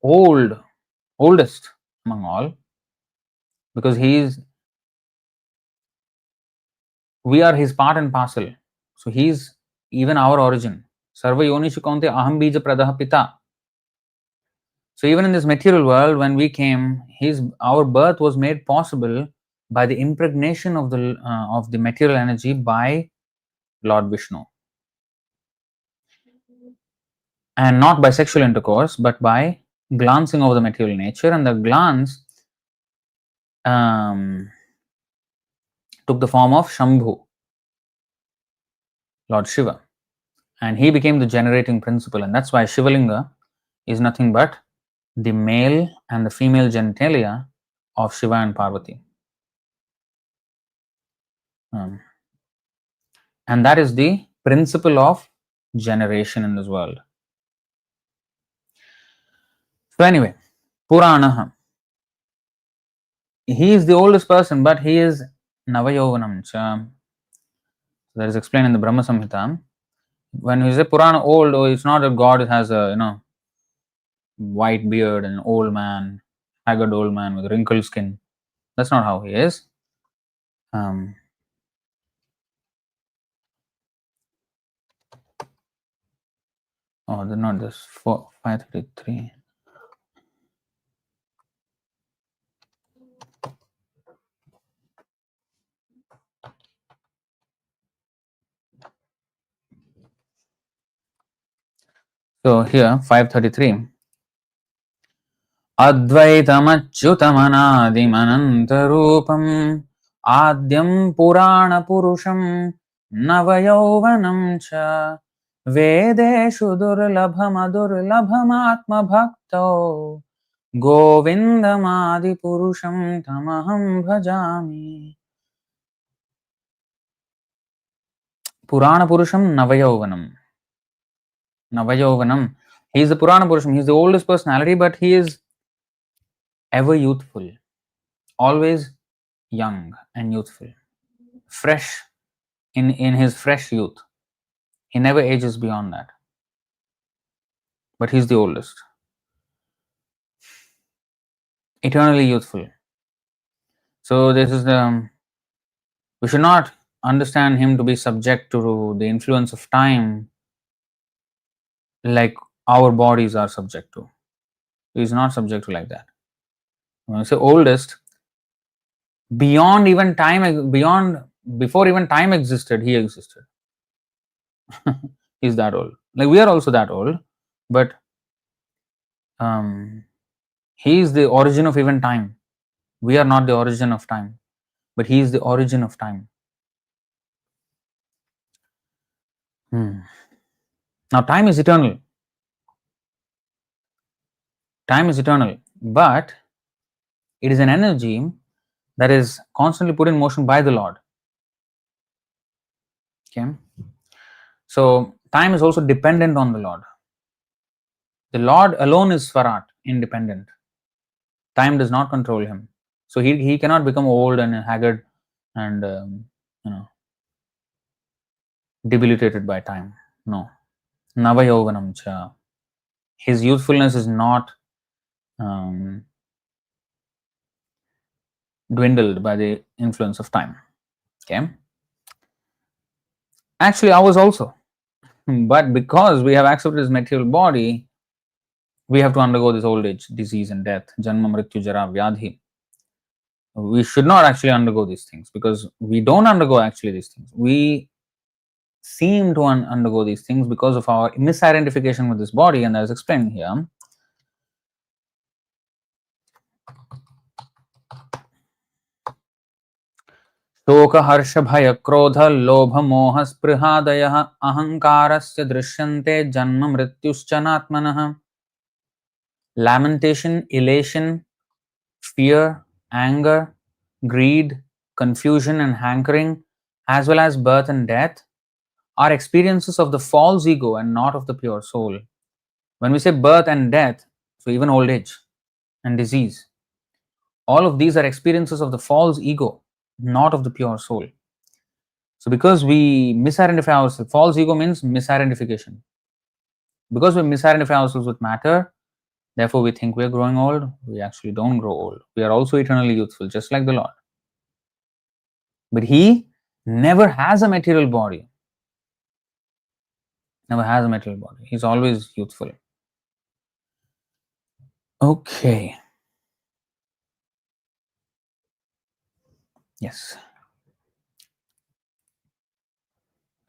oldest among all, because we are his part and parcel. So he is even our origin. Sarva yonishu kaunte aham bija pradaha pita. So even in this material world, when we came, our birth was made possible by the impregnation of the material energy by Lord Vishnu, and not by sexual intercourse, but by glancing over the material nature, and the glance took the form of Shambhu, Lord Shiva, and he became the generating principle, and that's why Shivalinga is nothing but the male and the female genitalia of Shiva and Parvati. And that is the principle of generation in this world. So anyway, Puranaha. He is the oldest person, but he is Navayovanam cha. That is explained in the Brahma Samhita. When we say Purana old, it's not that God has a white beard and an old man, haggard old man with wrinkled skin. That's not how he is. They're not this 533. So here 533. Advaitamachyutamanadimanantarupam Adyam Purana Purusham Navayauvanam cha Vedeshu Durlabhamadurlabhamatma Bhakto Govindamadi Purusham Tamaham Bhajami. Purana Purusham Navayauvanam. Navayauvanam. He is the Purana Purusham. He is the oldest personality, but he is ever youthful, always young and youthful, fresh in his fresh youth. He never ages beyond that. But he's the oldest. Eternally youthful. So this is we should not understand him to be subject to the influence of time like our bodies are subject to. He is not subject to like that. When I say oldest, beyond even time, beyond before even time existed, he existed. He's that old. Like we are also that old, but um, he is the origin of even time. We are not the origin of time, but he is the origin of time. Now, time is eternal. Time is eternal, but it is an energy that is constantly put in motion by the Lord. Okay, so time is also dependent on the Lord. The Lord alone is Swarat, independent. Time does not control him, so he cannot become old and haggard and you know debilitated by time. No, Navayovanam cha. His youthfulness is not um, dwindled by the influence of time. Okay, actually, ours also. But because we have accepted this material body, we have to undergo this old age, disease, and death. Janma, mrityu, jara, vyadhi. We should not actually undergo these things because we don't undergo actually these things. We seem to undergo these things because of our misidentification with this body, and as explained here. शोक हर्ष भय क्रोध लोभ मोह स्पृहादयः अहंकारस्य दृश्यन्ते जन्म मृत्युश्च नात्मनः. Lamentation, elation, fear, anger, greed, confusion, and hankering, as well as birth and death, are experiences of the false ego and not of the pure soul. When we say birth and death, so even old age and disease, all of these are experiences of the false ego, not of the pure soul. So, because we misidentify ourselves, false ego means misidentification. Because we misidentify ourselves with matter, therefore we think we are growing old. We actually don't grow old. We are also eternally youthful, just like the Lord. But he never has a material body. Never has a material body. He's always youthful. Okay. Yes.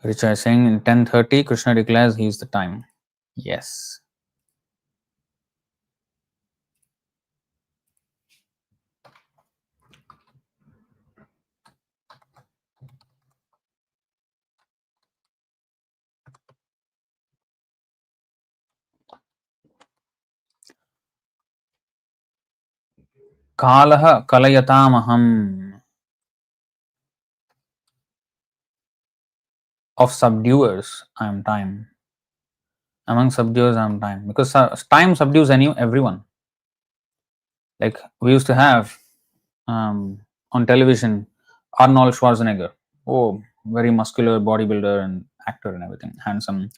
Richa is saying in 10:30, Kṛṣṇa declares he is the time. Yes. Kalah kalayatamaham. Of subduers, I am time. Among subduers, I am time. Because time subdues everyone. Like we used to have on television Arnold Schwarzenegger. Oh, very muscular bodybuilder and actor and everything, handsome.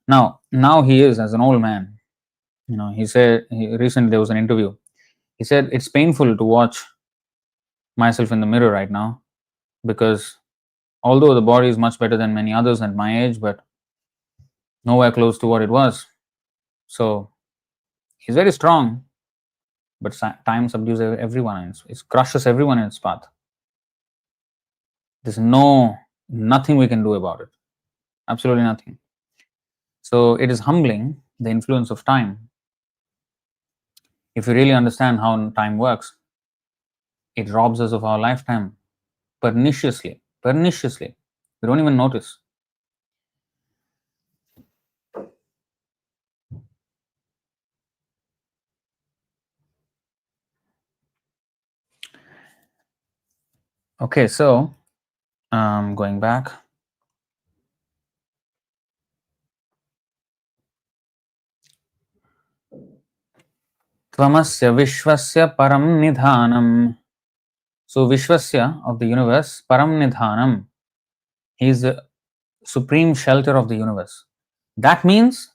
Now he is as an old man. He said recently there was an interview. He said it's painful to watch myself in the mirror right now because although the body is much better than many others at my age, but nowhere close to what it was. So he's very strong, but time subdues everyone and it crushes everyone in its path. There's nothing we can do about it. Absolutely nothing. So it is humbling, the influence of time. If you really understand how time works, it robs us of our lifetime perniciously. Perniciously. We don't even notice. Okay, so going back. Tvamasya Vishwasya Param Nidhanam. So Vishwasya of the universe, Param Nidhanam. He is the supreme shelter of the universe. That means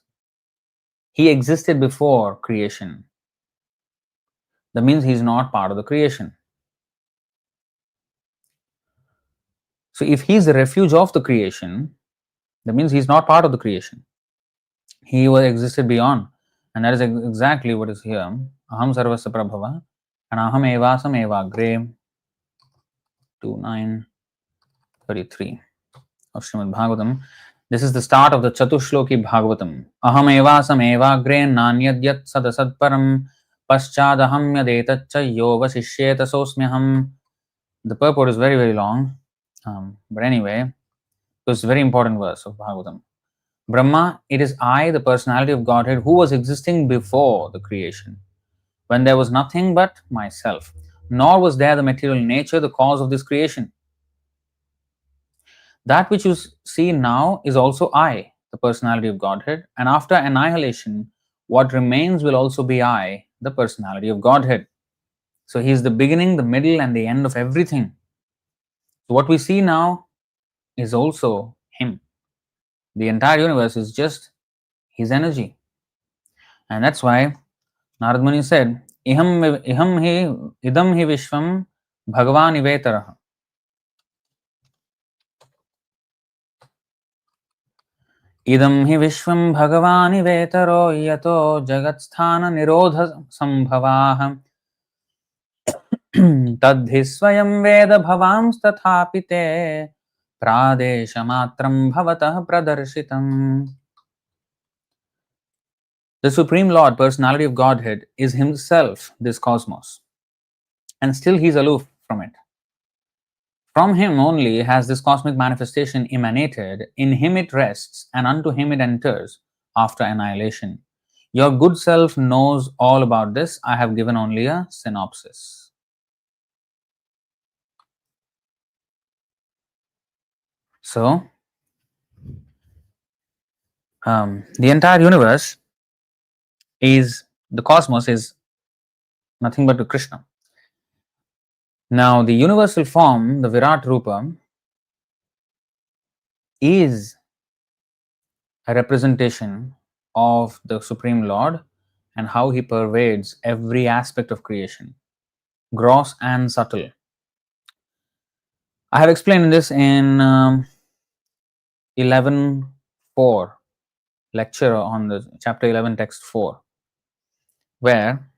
he existed before creation. That means he is not part of the creation. So if he is the refuge of the creation, that means he is not part of the creation. He was existed beyond, and that is exactly what is here. Aham sarvasya prabhava and aham evasam evagre. 2933 of Srimad Bhagavatam. This is the start of the Chatushloki Bhagavatam. Aham evasam evagre nanyadyat sadasatparam paschadaham yadetaccha yova shishyeta sosmyaham. The purport is very, very long. But anyway, it's a very important verse of Bhagavatam. Brahma, it is I, the personality of Godhead, who was existing before the creation, when there was nothing but myself, nor was there the material nature, the cause of this creation. That which you see now is also I, the personality of Godhead, and after annihilation, what remains will also be I, the personality of Godhead. So he is the beginning, the middle, and the end of everything. So what we see now is also him. The entire universe is just his energy. And that's why Narad Muni said, idam hi vishvam bhagavan ivetaraha. Idam hi vishvam bhagavani vetaro yato jagatsthana nirodha sambhavah tadhi swayam veda bhavams tathapite pradeshamatram bhavatah pradarshitam. The Supreme Lord, personality of Godhead, is himself this cosmos, and still he is aloof from it. From him only has this cosmic manifestation emanated, in him it rests, and unto him it enters after annihilation. Your good self knows all about this. I have given only a synopsis. So, the entire universe is, the cosmos is nothing but Kṛṣṇa. Now, the universal form, the Virat Rupa, is a representation of the Supreme Lord and how he pervades every aspect of creation, gross and subtle. I have explained this in 11.4, lecture on the chapter 11, text 4, where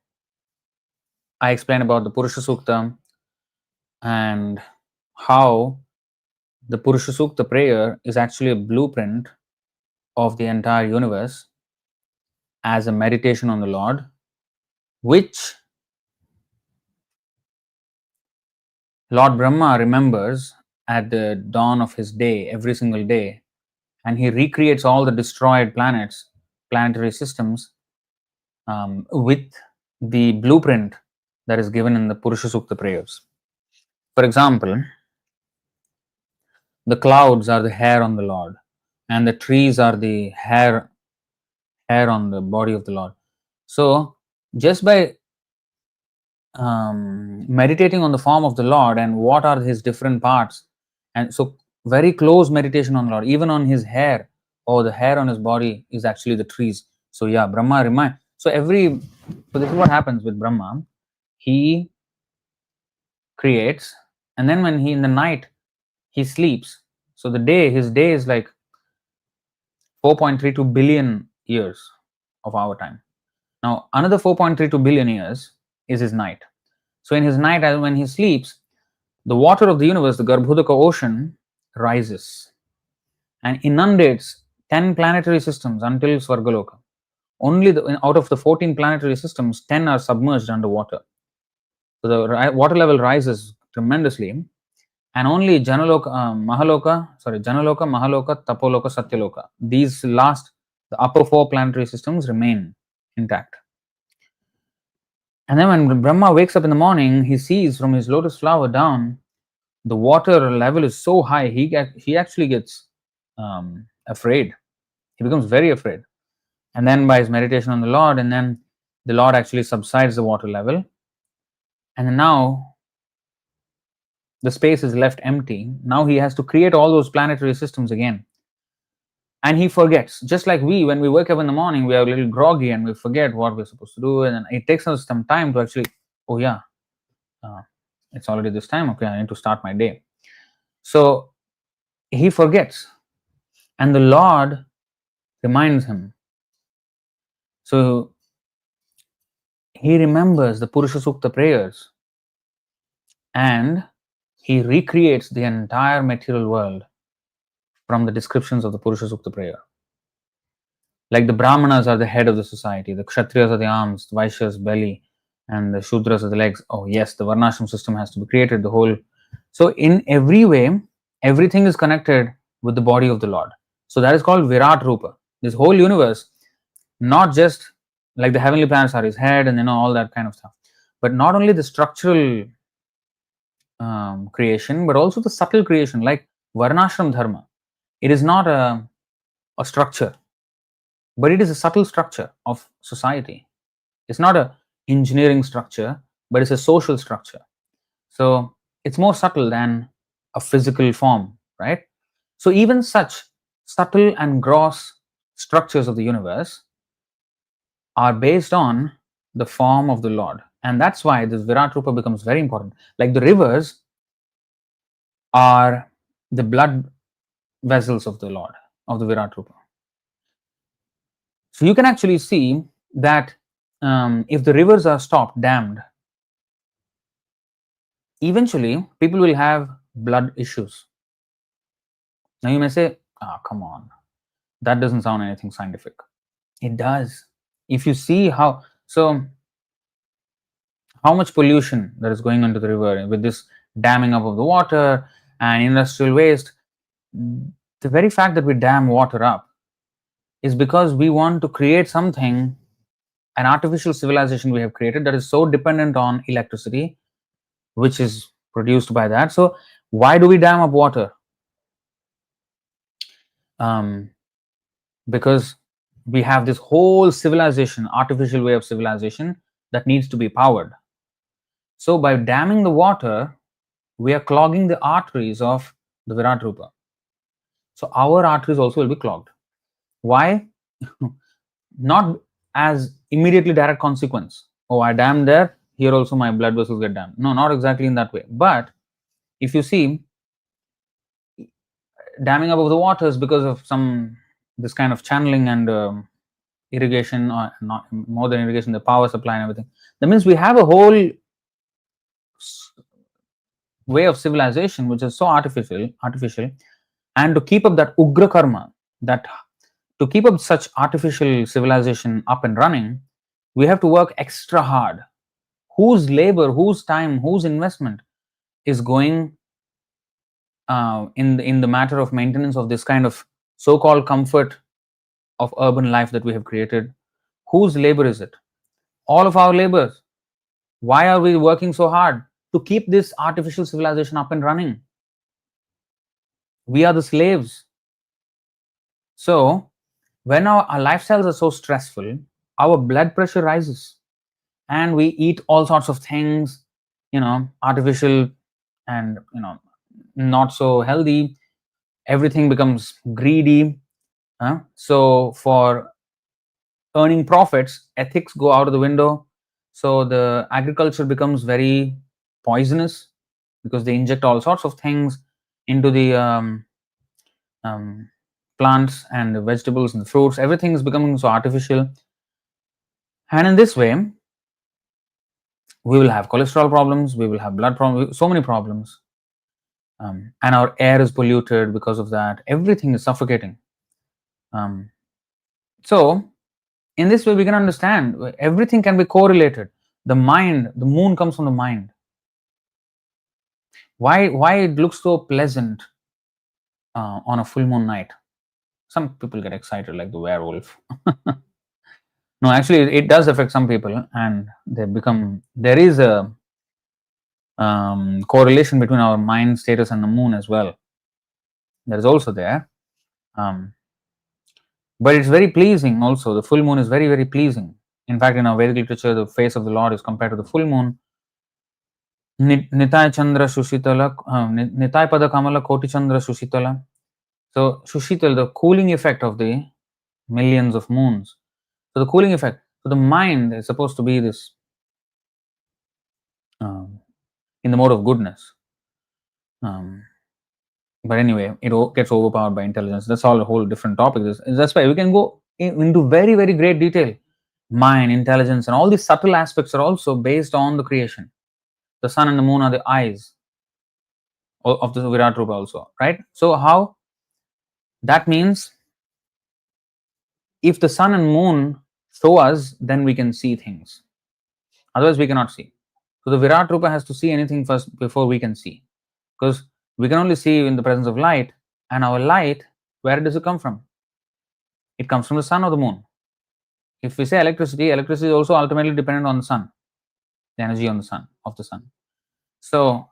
I explain about the Purusha Sukta and how the Purusha Sukta prayer is actually a blueprint of the entire universe as a meditation on the Lord, which Lord Brahma remembers at the dawn of his day, every single day, and he recreates all the destroyed planets, planetary systems, with the blueprint that is given in the Purusha Sukta prayers. For example, the clouds are the hair on the Lord, and the trees are the hair on the body of the Lord. So, just by meditating on the form of the Lord and what are his different parts, and so very close meditation on the Lord, even on his hair, or the hair on his body is actually the trees. So yeah, Brahma remind. So this is what happens with Brahma. He creates, and then when he in the night he sleeps. So his day is like 4.32 billion years of our time. Now another 4.32 billion years is his night. So in his night, when he sleeps, the water of the universe, the Garbhodaka ocean, rises and inundates 10 planetary systems until Svargaloka. Only out of the 14 planetary systems, 10 are submerged underwater. So the water level rises tremendously, and only Janaloka, Mahaloka, Tapoloka, Satyaloka, these last, the upper 4 planetary systems remain intact. And then when Brahma wakes up in the morning, he sees from his lotus flower down, the water level is so high, he actually gets afraid. He becomes very afraid. And then by his meditation on the Lord, and then the Lord actually subsides the water level. And now the space is left empty. Now he has to create all those planetary systems again. And he forgets, just like when we wake up in the morning, we are a little groggy and we forget what we're supposed to do. And then it takes us some time to actually, oh yeah, it's already this time. Okay, I need to start my day. So he forgets. And the Lord reminds him So he remembers the Purusha Sukta prayers and he recreates the entire material world from the descriptions of the Purusha Sukta prayer. Like the Brahmanas are the head of the society, the Kshatriyas are the arms, the Vaishyas belly, and the Shudras are the legs. Oh yes, the Varnashram system has to be created, the whole. So in every way, everything is connected with the body of the Lord. So that is called Virat Rupa. This whole universe, not just like the heavenly planets are his head and all that kind of stuff, but not only the structural creation, but also the subtle creation, like Varnashram Dharma. It is not a structure, but it is a subtle structure of society. It's not a engineering structure, but it's a social structure. So it's more subtle than a physical form, right? So even such subtle and gross structures of the universe are based on the form of the Lord. And that's why this Virat Rupa becomes very important. Like the rivers are the blood vessels of the Lord, of the Virat Rupa. So you can actually see that if the rivers are stopped, dammed, eventually people will have blood issues. Now you may say, come on, that doesn't sound anything scientific. It does. If you see how much pollution that is going into the river with this damming up of the water and industrial waste, the very fact that we dam water up is because we want to create something, an artificial civilization we have created that is so dependent on electricity, which is produced by that. So why do we dam up water? Because we have this whole civilization, artificial way of civilization that needs to be powered. So by damming the water, we are clogging the arteries of the Virat Rupa. So our arteries also will be clogged. Why? Not as immediately direct consequence. Oh, I dammed there, here also my blood vessels get dammed. No, not exactly in that way. But if you see, damming up of the waters because of this kind of channeling and irrigation, or not more than irrigation, the power supply and everything. That means we have a whole way of civilization which is so artificial, and to keep up that ugra karma, that to keep up such artificial civilization up and running, we have to work extra hard. Whose labor, whose time, whose investment is going in the matter of maintenance of this kind of so-called comfort of urban life that we have created? Whose labor is it? All of our labors. Why are we working so hard to keep this artificial civilization up and running? We are the slaves. So when our lifestyles are so stressful, our blood pressure rises and we eat all sorts of things, artificial and not so healthy. Everything becomes greedy. So for earning profits, ethics go out of the window. So the agriculture becomes very poisonous because they inject all sorts of things into the plants and the vegetables and the fruits. Everything is becoming so artificial. And in this way, we will have cholesterol problems, we will have blood problems, so many problems. And our air is polluted because of that. Everything is suffocating. So in this way, we can understand everything can be correlated. The mind, the moon comes from the mind. Why it looks so pleasant on a full moon night? Some people get excited like the werewolf. No, actually, it does affect some people, and there is a correlation between our mind status and the moon as well. That is also there. But it's very pleasing also. The full moon is very, very pleasing. In fact, in our Vedic literature, the face of the Lord is compared to the full moon. Nitai Chandra Shushitala, Nitai Pada Kamala Koti Chandra Shushitala. So Shushital, the cooling effect of the millions of moons. So the cooling effect. So the mind is supposed to be this in the mode of goodness. But anyway, it gets overpowered by intelligence. That's all a whole different topic. That's why we can go into very, very great detail mind, intelligence, and all these subtle aspects are also based on the creation. The sun and the moon are the eyes of the Virat Rupa also, right? So how that means if the sun and moon show us, then we can see things. Otherwise, we cannot see. So the Virat Rupa has to see anything first before we can see, because we can only see in the presence of light, and our light, where does it come from? It comes from the sun or the moon. If we say electricity, electricity is also ultimately dependent on the sun, the energy on the sun of the sun. So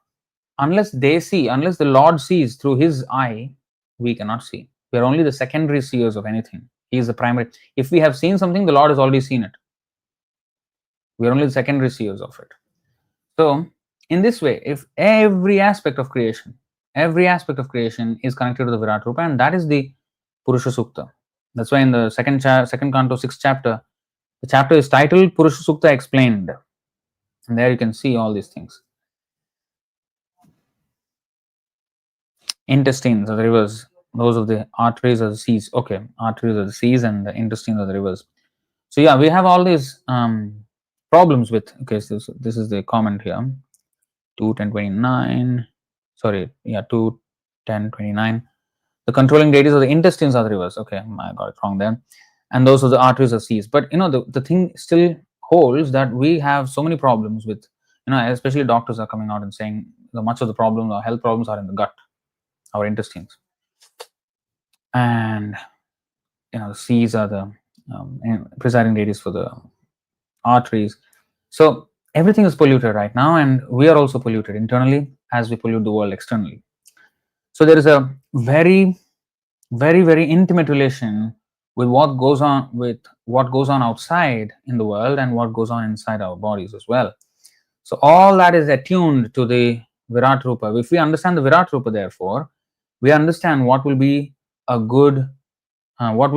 unless they see, unless the Lord sees through his eye, we cannot see. We are only the secondary seers of anything. He is the primary. If we have seen something, the Lord has already seen it. We are only the secondary seers of it. So in this way, if every aspect of creation is connected to the Virat Rupa, and that is the Purusha Sukta. That's why in the second canto, 6th chapter, the chapter is titled Purusha Sukta Explained. And there you can see all these things. Intestines are the rivers. Those of the arteries are the seas. Okay, arteries are the seas, and the intestines are the rivers. So yeah, we have all these problems with. Okay, so this is the comment here. 2:10:29. Sorry, yeah, 2:10:29. The controlling deities of the intestines are the rivers. Okay, I got it wrong there. And those are the arteries are seas. But the thing still holds that we have so many problems with, especially doctors are coming out and saying much of the problems or health problems are in the gut, our intestines. And the seas are the presiding deities for the arteries. So everything is polluted right now, and we are also polluted internally as we pollute the world externally. So there is a very, very, very intimate relation with what goes on outside in the world and what goes on inside our bodies as well. So all that is attuned to the Virat Rupa. If we understand the Virat Rupa, therefore, we understand what will be a good, what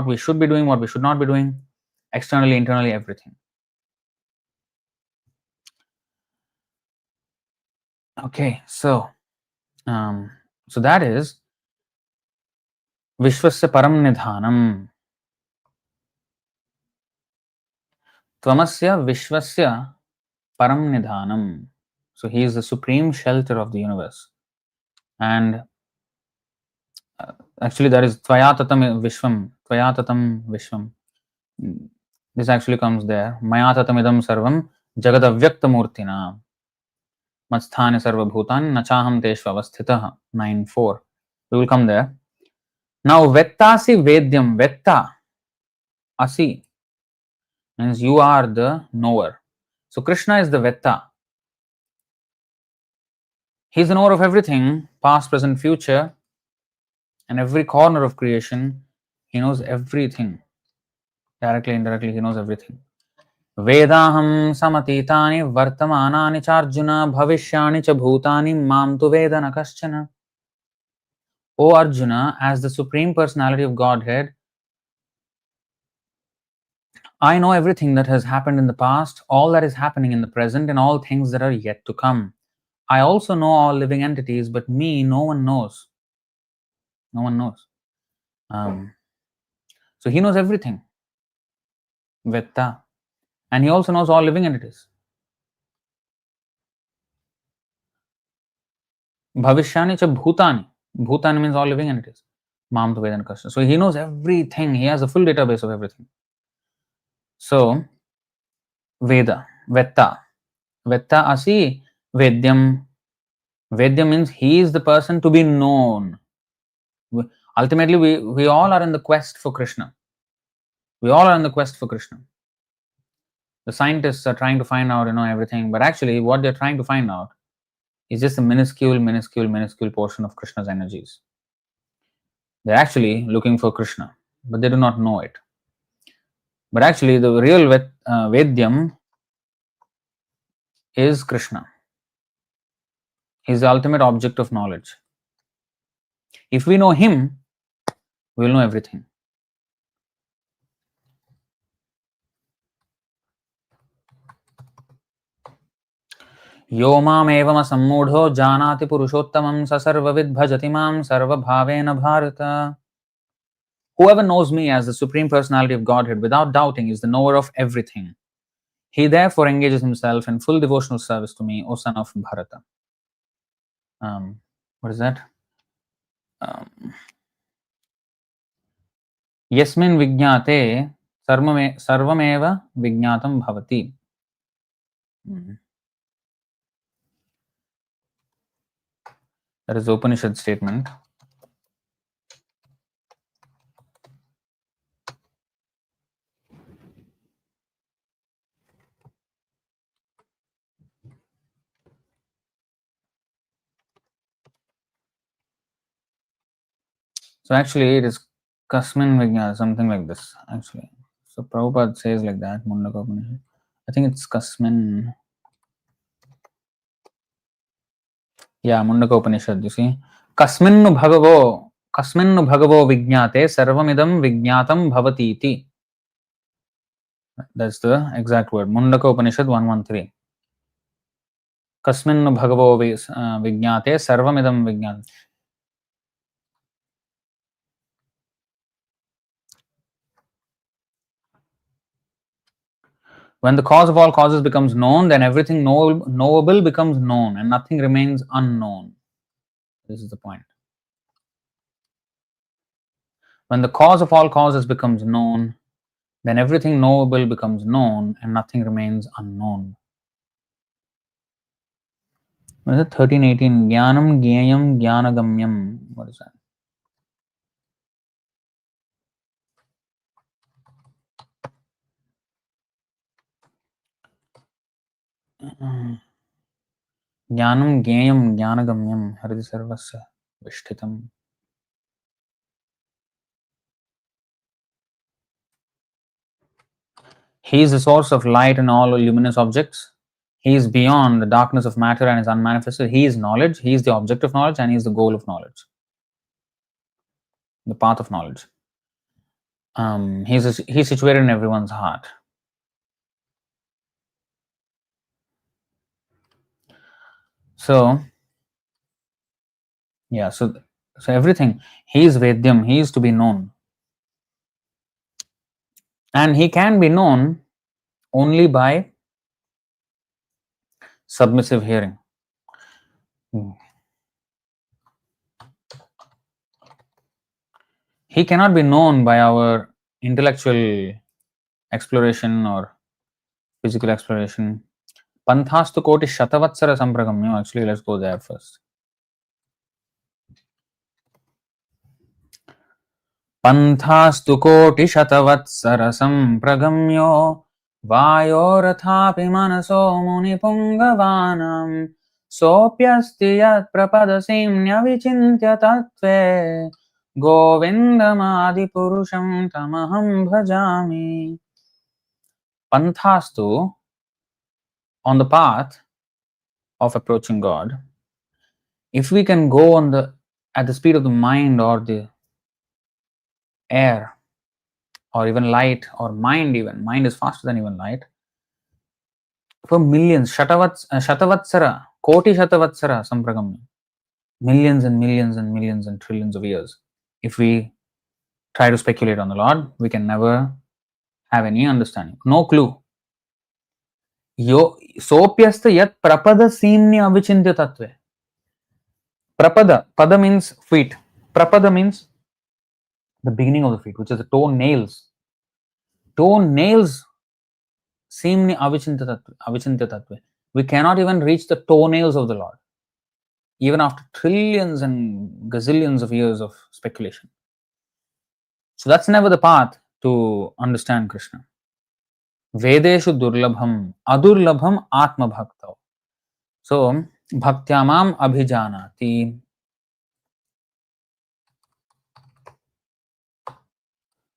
we should be doing, what we should not be doing, externally, internally, everything. Okay, so that is Vishwasya Param Nidhanam. Tvamasya Vishwasya Param Nidhanam. So he is the supreme shelter of the universe. And actually that is Tvayatatam Vishwam. Tvayatatam Vishwam. This actually comes there. Mayatatam idam sarvam jagadavyakta murtina. Matsthani sarva bhutan nachaham teshvavasthitah. 9.4. We will come there. Now Vettasi Vedyam. Vetta Asi means you are the knower. So Kṛṣṇa is the Vetta. He is the knower of everything, past, present, future, and every corner of creation. He knows everything. Directly, indirectly, he knows everything. Vedaham samatitani vartamanani charjuna bhavishyani cha bhutani mam tu vedana kaschana. O Arjuna, as the Supreme Personality of Godhead, I know everything that has happened in the past, all that is happening in the present, and all things that are yet to come. I also know all living entities, but me, no one knows. No one knows. So he knows everything. Vetta. And he also knows all living entities. Bhavishyani cha bhutani. Bhutani means all living entities. Mam tu Vedana Kṛṣṇa. So he knows everything. He has a full database of everything. So Veda, Vetta. Vetta Asi Vedyam. Vedyam means he is the person to be known. Ultimately, we all are in the quest for Kṛṣṇa. We all are in the quest for Kṛṣṇa. The scientists are trying to find out, everything, but actually what they're trying to find out is just a minuscule portion of Kṛṣṇa's energies. They're actually looking for Kṛṣṇa, but they do not know it. But actually, the real Vedyam is Kṛṣṇa. He's the ultimate object of knowledge. If we know him, we will know everything. Yo mam evam asammudho janati purushottamam sa sarvavid bhajati mam sarvabhavena bharata. Whoever knows me as the Supreme Personality of Godhead without doubting is the knower of everything. He therefore engages himself in full devotional service to me, O son of Bharata. What is that? Yasmin vijñāte sarvameva vijñātam bhavati. That is the Upanishad statement. So actually it is Kasmin Vijnana, something like this actually. So Prabhupada says like that, Mundaka Upanishad. I think it's Kasmin. Yeah, Mundaka Upanishad, you see. Kasminnu bhagavo vijñāte sarvamidam vijñātam bhavatiti. That's the exact word. Mundaka Upanishad 113. Kasminnu bhagavo vijñāte sarvamidam vijñātam. When the cause of all causes becomes known, then everything knowable becomes known and nothing remains unknown. This is the point. When the cause of all causes becomes known, then everything knowable becomes known and nothing remains unknown. What is it? 1318. Jnanam Gyayam Jnanagamyam. What is that? Jnanam Gyayam Jnanagamyam Haridi Sarvasya Vishtitam. He is the source of light in all luminous objects. He is beyond the darkness of matter and is unmanifested. He is knowledge. He is the object of knowledge and he is the goal of knowledge. The path of knowledge. He's situated in everyone's heart. So, yeah, so everything. He is Vedyam. He is to be known. And he can be known only by submissive hearing. He cannot be known by our intellectual exploration or physical exploration. Panthastu koti shatavatsara sampragamya. Actually, let's go there first. Panthastu koti shatavatsara sampragamyo vayorathapi manaso muni pungavanam sopyasti yat prapadasimnya vichintya tattve govindamadi purusham tamaham bhajami. Panthastu, on the path of approaching God, if we can go at the speed of the mind or the air or even light or mind, even mind is faster than even light, for millions, shatavatsara, koti shatavatsara sampragamya, millions and millions and millions and trillions of years. If we try to speculate on the Lord, we can never have any understanding, no clue. Sopyasta yat prapada simni avichintya tattve. Pada means feet. Prapada means the beginning of the feet, which is the toe nails. Toe nails simni avichintya tattve. We cannot even reach the toenails of the Lord, even after trillions and gazillions of years of speculation. So that's never the path to understand Krishna. Vedeshu durlabham, adurlabham atma bhakta. So, bhaktyamam abhijanati.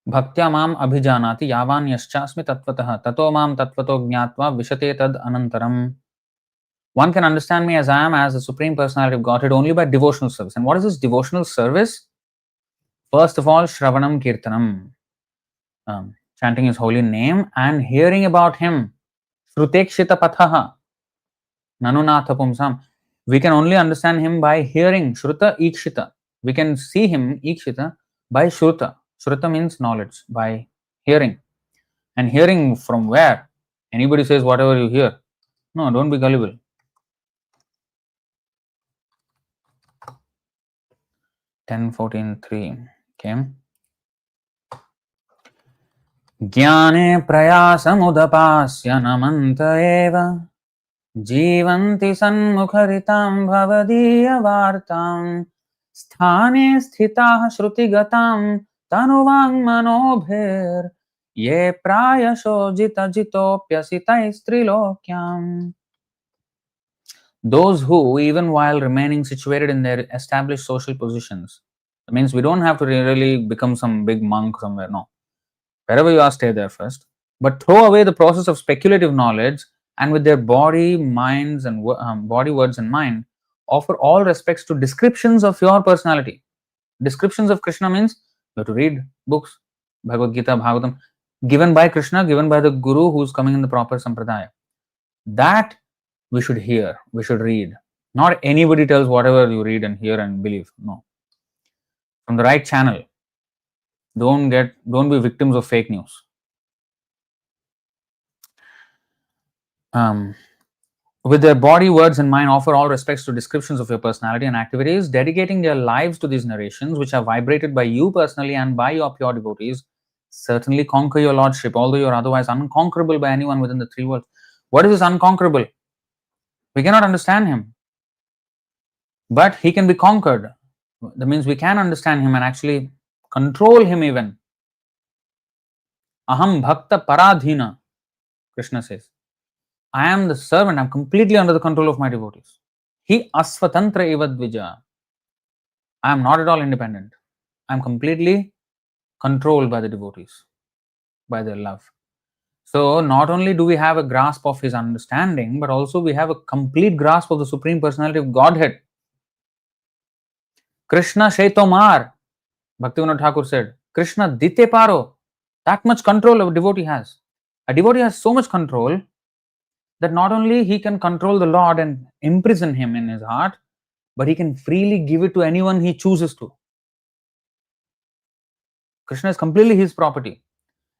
Bhaktyamam abhijanati yavan yaschasmi tatvatah tato mam tatvato jnatva vishate tad anantaram. One can understand me as I am, as the Supreme Personality of Godhead, only by devotional service. And what is this devotional service? First of all, Shravanam Kirtanam, chanting his holy name and hearing about him. Shrutekshita pathaha, nanunatha pumsam. We can only understand him by hearing. Shruta ikshita. We can see him ikshita by shruta. Shruta means knowledge, by hearing. And hearing from where? Anybody says whatever you hear. No, don't be gullible. 10:14:3. Okay. ज्ञाने प्रयासमुदपास्य नमन्त एव जीवन्ति सन्मुखरितां भवदीयवार्तां स्थाने स्थिताः श्रुतिगतां तनुवाङ्मनोभिर् ये प्रायशो जितजितोऽप्यसितैस्त्रिलोक्याम्. Those who, even while remaining situated in their established social positions, that means we don't have to really become some big monk somewhere, no. Wherever you are, stay there first. But throw away the process of speculative knowledge and with their body, minds, and body, words, and mind, offer all respects to descriptions of your personality. Descriptions of Krishna means you have to read books, Bhagavad Gita, Bhagavatam, given by Krishna, given by the Guru who's coming in the proper sampradaya. That we should hear, we should read. Not anybody tells whatever you read and hear and believe. No. From the right channel. Don't be victims of fake news. With their body, words, and mind, offer all respects to descriptions of your personality and activities, dedicating their lives to these narrations, which are vibrated by you personally and by your pure devotees, certainly conquer your lordship, although you are otherwise unconquerable by anyone within the three worlds. What is this unconquerable? We cannot understand him, but he can be conquered. That means we can understand him and actually control him even. Aham bhakta paradhina, Krishna says. I am the servant, I am completely under the control of my devotees. He asvatantra evadvija. I am not at all independent. I am completely controlled by the devotees, by their love. So, not only do we have a grasp of his understanding, but also we have a complete grasp of the Supreme Personality of Godhead. Krishna Shaitomar, Bhaktivinoda Thakur said, Krishna Dite Paro. That much control a devotee has. A devotee has so much control that not only he can control the Lord and imprison him in his heart, but he can freely give it to anyone he chooses to. Krishna is completely his property.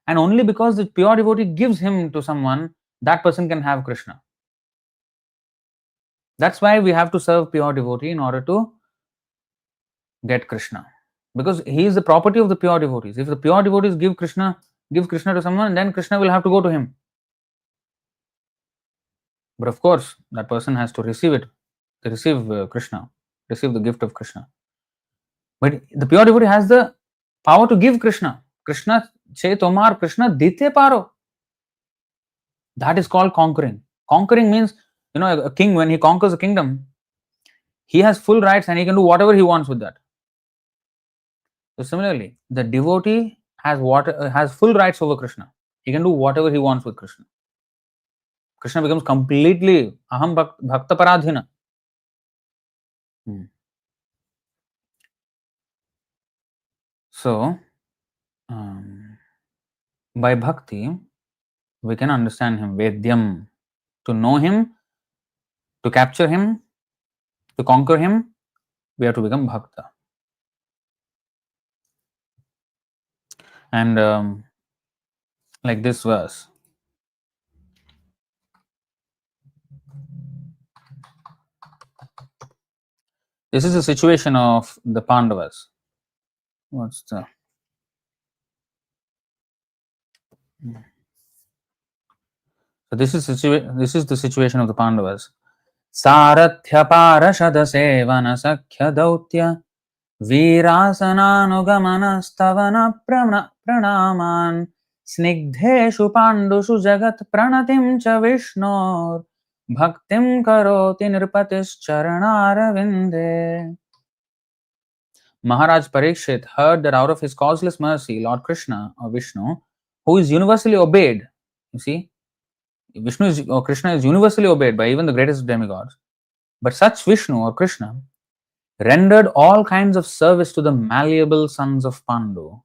And only because the pure devotee gives him to someone, that person can have Krishna. That's why we have to serve pure devotee in order to get Krishna. Because he is the property of the pure devotees. If the pure devotees give Krishna to someone, then Krishna will have to go to him. But of course, that person has to receive it, to receive Krishna, receive the gift of Krishna. But the pure devotee has the power to give Krishna. Krishna che tomar, Krishna dite paro. That is called conquering. Conquering means, a king, when he conquers a kingdom, he has full rights and he can do whatever he wants with that. So similarly, the devotee has full rights over Krishna. He can do whatever he wants with Krishna. Krishna becomes completely aham bhakta paradhina. So, by bhakti, we can understand him, Vedyam. To know him, to capture him, to conquer him, we have to become bhakta. And like this verse. This is the situation of the Pandavas. What's the... So this is the situation of the Pandavas. Sarathya parashada sevana sakhya dautya Virasanānugamana stavana pranaman snigdheshu pandushu jagat pranatim cha vishnor bhaktim karoti nirpatis charanaravinde. Maharaj Parikshit heard that out of his causeless mercy, Lord Krishna or Vishnu, who is universally obeyed, you see, Vishnu or Krishna is universally obeyed by even the greatest demigods, but such Vishnu or Krishna rendered all kinds of service to the malleable sons of Pandu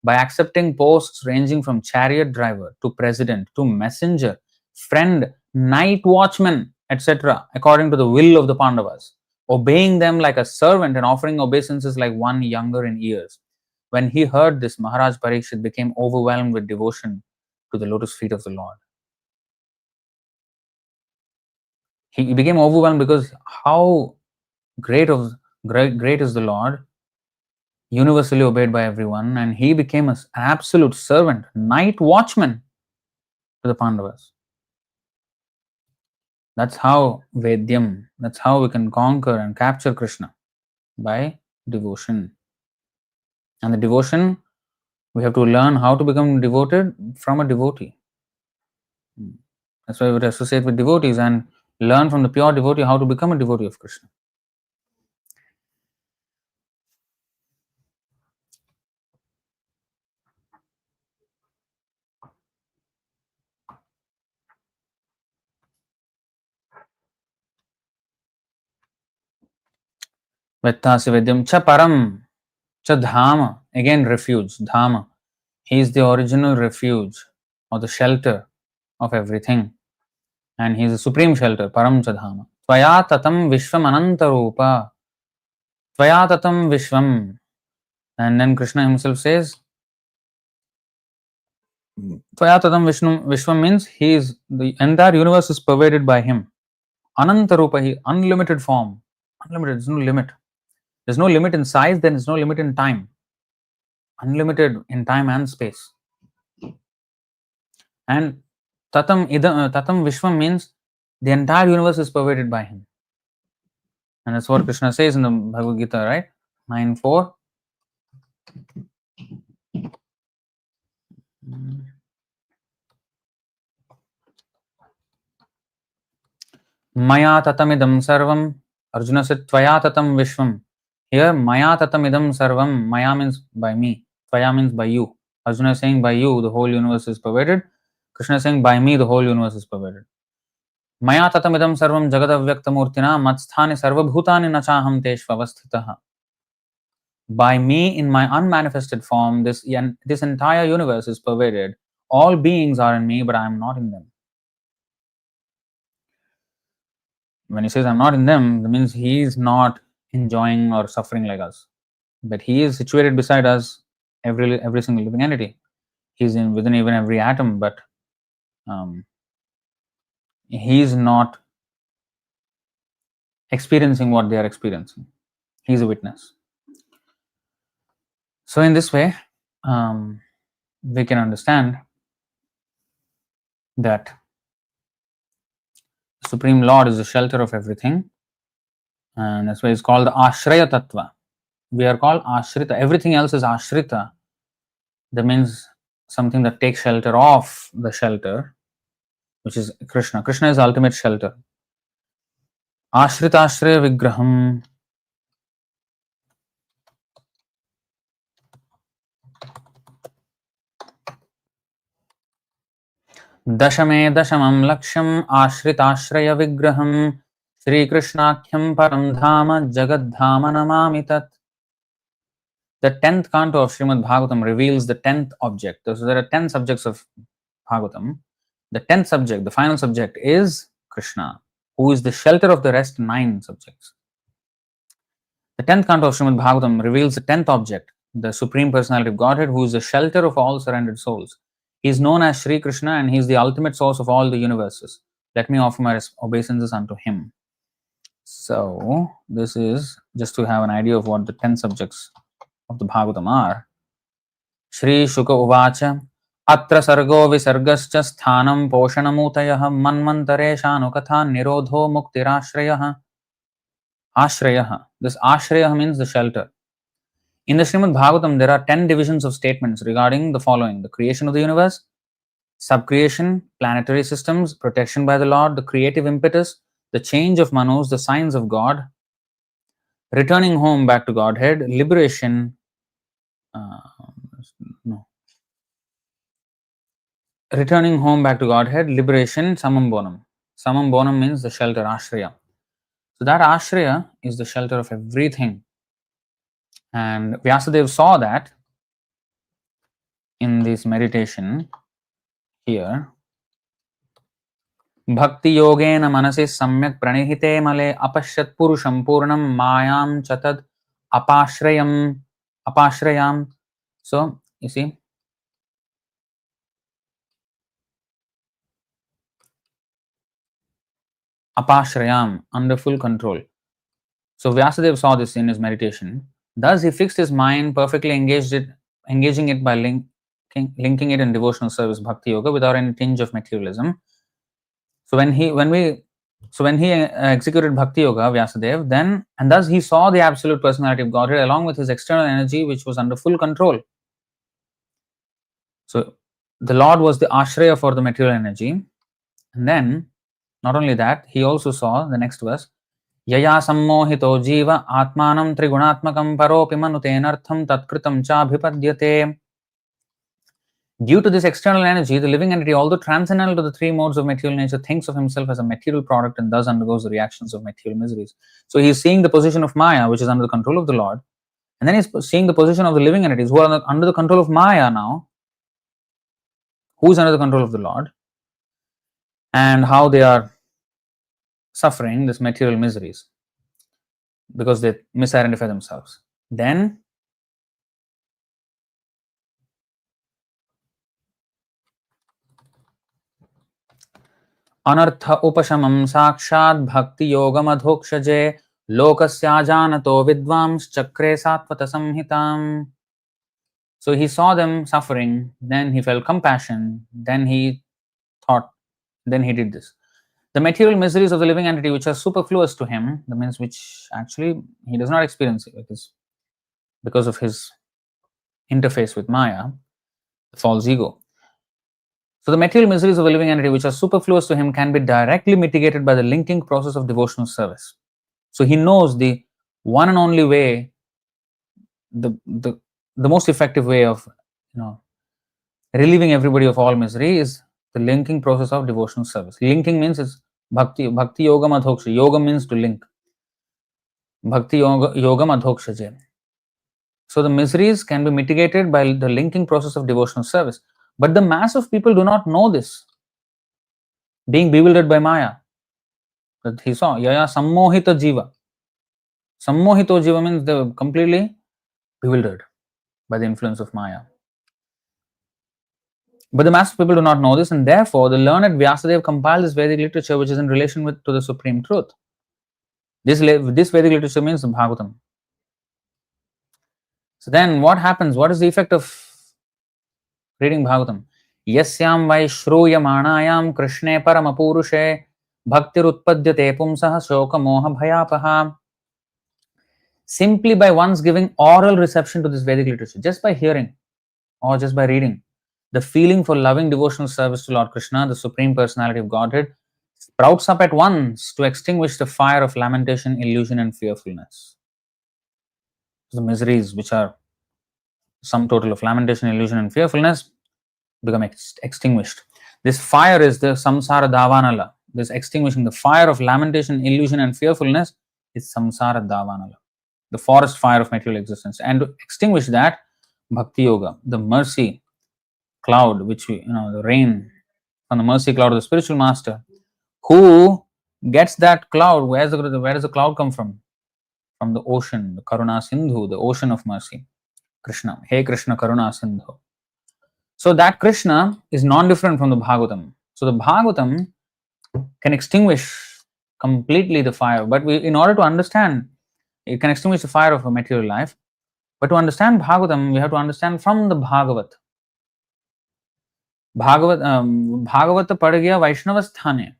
by accepting posts ranging from chariot driver to president to messenger, friend, night watchman, etc., according to the will of the Pandavas, obeying them like a servant and offering obeisances like one younger in years. When he heard this, Maharaj Parikshit became overwhelmed with devotion to the lotus feet of the Lord. He became overwhelmed because how great is the Lord, universally obeyed by everyone, and he became an absolute servant, night watchman to the Pandavas. That's how Vedyam, that's how we can conquer and capture Krishna, by devotion. And the devotion, we have to learn how to become devoted from a devotee. That's why we would associate with devotees and learn from the pure devotee how to become a devotee of Krishna. Vettasi Vedyam cha param cha dhama. Again, refuge, dhama. He is the original refuge or the shelter of everything. And he is the supreme shelter, param cha dhama. Tvaya tatam vishvam anantarupa. Tvaya tatam vishvam. And then Krishna himself says, Tvaya tatam vishvam means he is, the entire universe is pervaded by him. Anantarupa, he unlimited form. Unlimited, there's no limit. There's no limit in size, then there's no limit in time. Unlimited in time and space. And tatam vishwam means the entire universe is pervaded by him. And that's what Krishna says in the Bhagavad Gita, right? 9.4. Maya tatamidam sarvam. Arjuna said, Tvaya tatam vishwam. Here, Maya tatamidam sarvam. Maya means by me. Tvaya means by you. Arjuna is saying, by you, the whole universe is pervaded. Krishna is saying, by me, the whole universe is pervaded. Maya tatamidam sarvam jagadavyaktamurtina matsthani sarvabhutani nachaham teshvavasthitaha. By me, in my unmanifested form, this entire universe is pervaded. All beings are in me, but I am not in them. When he says I'm not in them, that means he is not enjoying or suffering like us. But he is situated beside us, every single living entity. He's within even every atom, but he is not experiencing what they are experiencing. He is a witness. So in this way, we can understand that the Supreme Lord is the shelter of everything, and that's why it's called the Ashraya Tattva. We are called Ashrita. Everything else is Ashrita. That means something that takes shelter of the shelter, which is Krishna. Krishna is the ultimate shelter. Ashrita Ashraya Vigraham. Dashame Dashamam Laksham Ashritashraya Vigraham Sri Krishnakhyam Param Dhama Jagad Dhama Namami Tat. The 10th canto of Srimad Bhagavatam reveals the 10th object. So there are 10 subjects of Bhagavatam. The 10th subject, the final subject, is Krishna, who is the shelter of the rest 9 subjects. The 10th canto of Srimad Bhagavatam reveals the 10th object, the Supreme Personality of Godhead, who is the shelter of all surrendered souls. He is known as Sri Krishna, and he is the ultimate source of all the universes. Let me offer my obeisances unto him. So, this is just to have an idea of what the 10 subjects of the Bhagavatam are. Shri Shuka Uvacha Atra Sargo Visargascha Sthanam Poshanamutayah Manmantare Shanukatha Nirodho Muktirashrayah. Ashrayah. This Ashrayah means the shelter. In the Srimad Bhagavatam, there are 10 divisions of statements regarding the following: the creation of the universe, subcreation, planetary systems, protection by the Lord, the creative impetus, the change of Manus, the signs of God, returning home back to Godhead, liberation, returning home back to Godhead, liberation, samam bonam. Samam bonam means the shelter, ashraya. So that ashraya is the shelter of everything. And Vyasadeva saw that in this meditation here. Bhakti yogena manasi samyak pranihite male apashyat purusham purnam mayam chatad apashrayam. So, you see, apashrayam, under full control. So Vyasadeva saw this in his meditation. Thus, he fixed his mind, perfectly engaging it by linking it in devotional service, bhakti yoga, without any tinge of materialism. So when he executed bhakti yoga, Vyasadeva, then and thus he saw the absolute personality of Godhead along with his external energy, which was under full control. So the Lord was the ashraya for the material energy, and then not only that, he also saw the next verse. यया सम्मोहितो जीव आत्मानं त्रिगुणात्मकं परोऽपि मनुतेनर्थं तत्कृतं चाभिपद्यते. Due to this external energy, the living entity, although transcendental to the three modes of material nature, thinks of himself as a material product and thus undergoes the reactions of material miseries. So he is seeing the position of Maya, which is under the control of the Lord, and then he's seeing the position of the living entities who are under the control of Maya now, who is under the control of the Lord, and how they are suffering this material miseries because they misidentify themselves. Then अनर्थ उपशमं साक्षात् भक्ति योगमधोक्षजे लोकस्याजानतो विद्वांश्चक्रे Satvata संहिताम्. So he saw them suffering, then he felt compassion, then he thought, then he did this. The material miseries of the living entity which are superfluous to him, that means which actually he does not experience it because of his interface with Maya, the false ego. So the material miseries of a living entity which are superfluous to him can be directly mitigated by the linking process of devotional service. So he knows the one and only way, the most effective way of relieving everybody of all misery is the linking process of devotional service. Linking means it's bhakti yoga madhoksha. Yoga means to link. Bhakti yoga madhoksha. So the miseries can be mitigated by the linking process of devotional service. But the mass of people do not know this, being bewildered by Maya. That he saw, yaya sammohita jiva. Sammohito jiva means they were completely bewildered by the influence of Maya. But the mass of people do not know this, and therefore the learned Vyasadeva compiled this Vedic literature which is in relation to the supreme truth. This Vedic literature means the Bhagavatam. So then what happens? What is the effect of reading Bhagavatam? Yasyam vai shruyamanayam Kṛṣṇe paramapurushe bhaktirutpadyate pumsah shoka moha bhayapaha. Simply by once giving oral reception to this Vedic literature, just by hearing or just by reading, the feeling for loving devotional service to Lord Kṛṣṇa, the Supreme Personality of Godhead, sprouts up at once to extinguish the fire of lamentation, illusion, and fearfulness. The miseries, which are sum total of lamentation, illusion, and fearfulness, become extinguished. This fire is the samsara davanala. This extinguishing the fire of lamentation, illusion, and fearfulness is samsara davanala, the forest fire of material existence. And to extinguish that, bhakti yoga, the mercy cloud, which the rain from the mercy cloud of the spiritual master, who gets that cloud. Where does the cloud come from? From the ocean, the Karuna Sindhu, the ocean of mercy. Kṛṣṇa, hey Kṛṣṇa Karuna Sindhu. So that Kṛṣṇa is non-different from the Bhagavatam. So the Bhagavatam can extinguish completely the fire, but in order to understand, it can extinguish the fire of a material life. But to understand Bhagavatam, we have to understand from the Bhagavat. Bhagavata पढ़ गया वैष्णव स्थाने,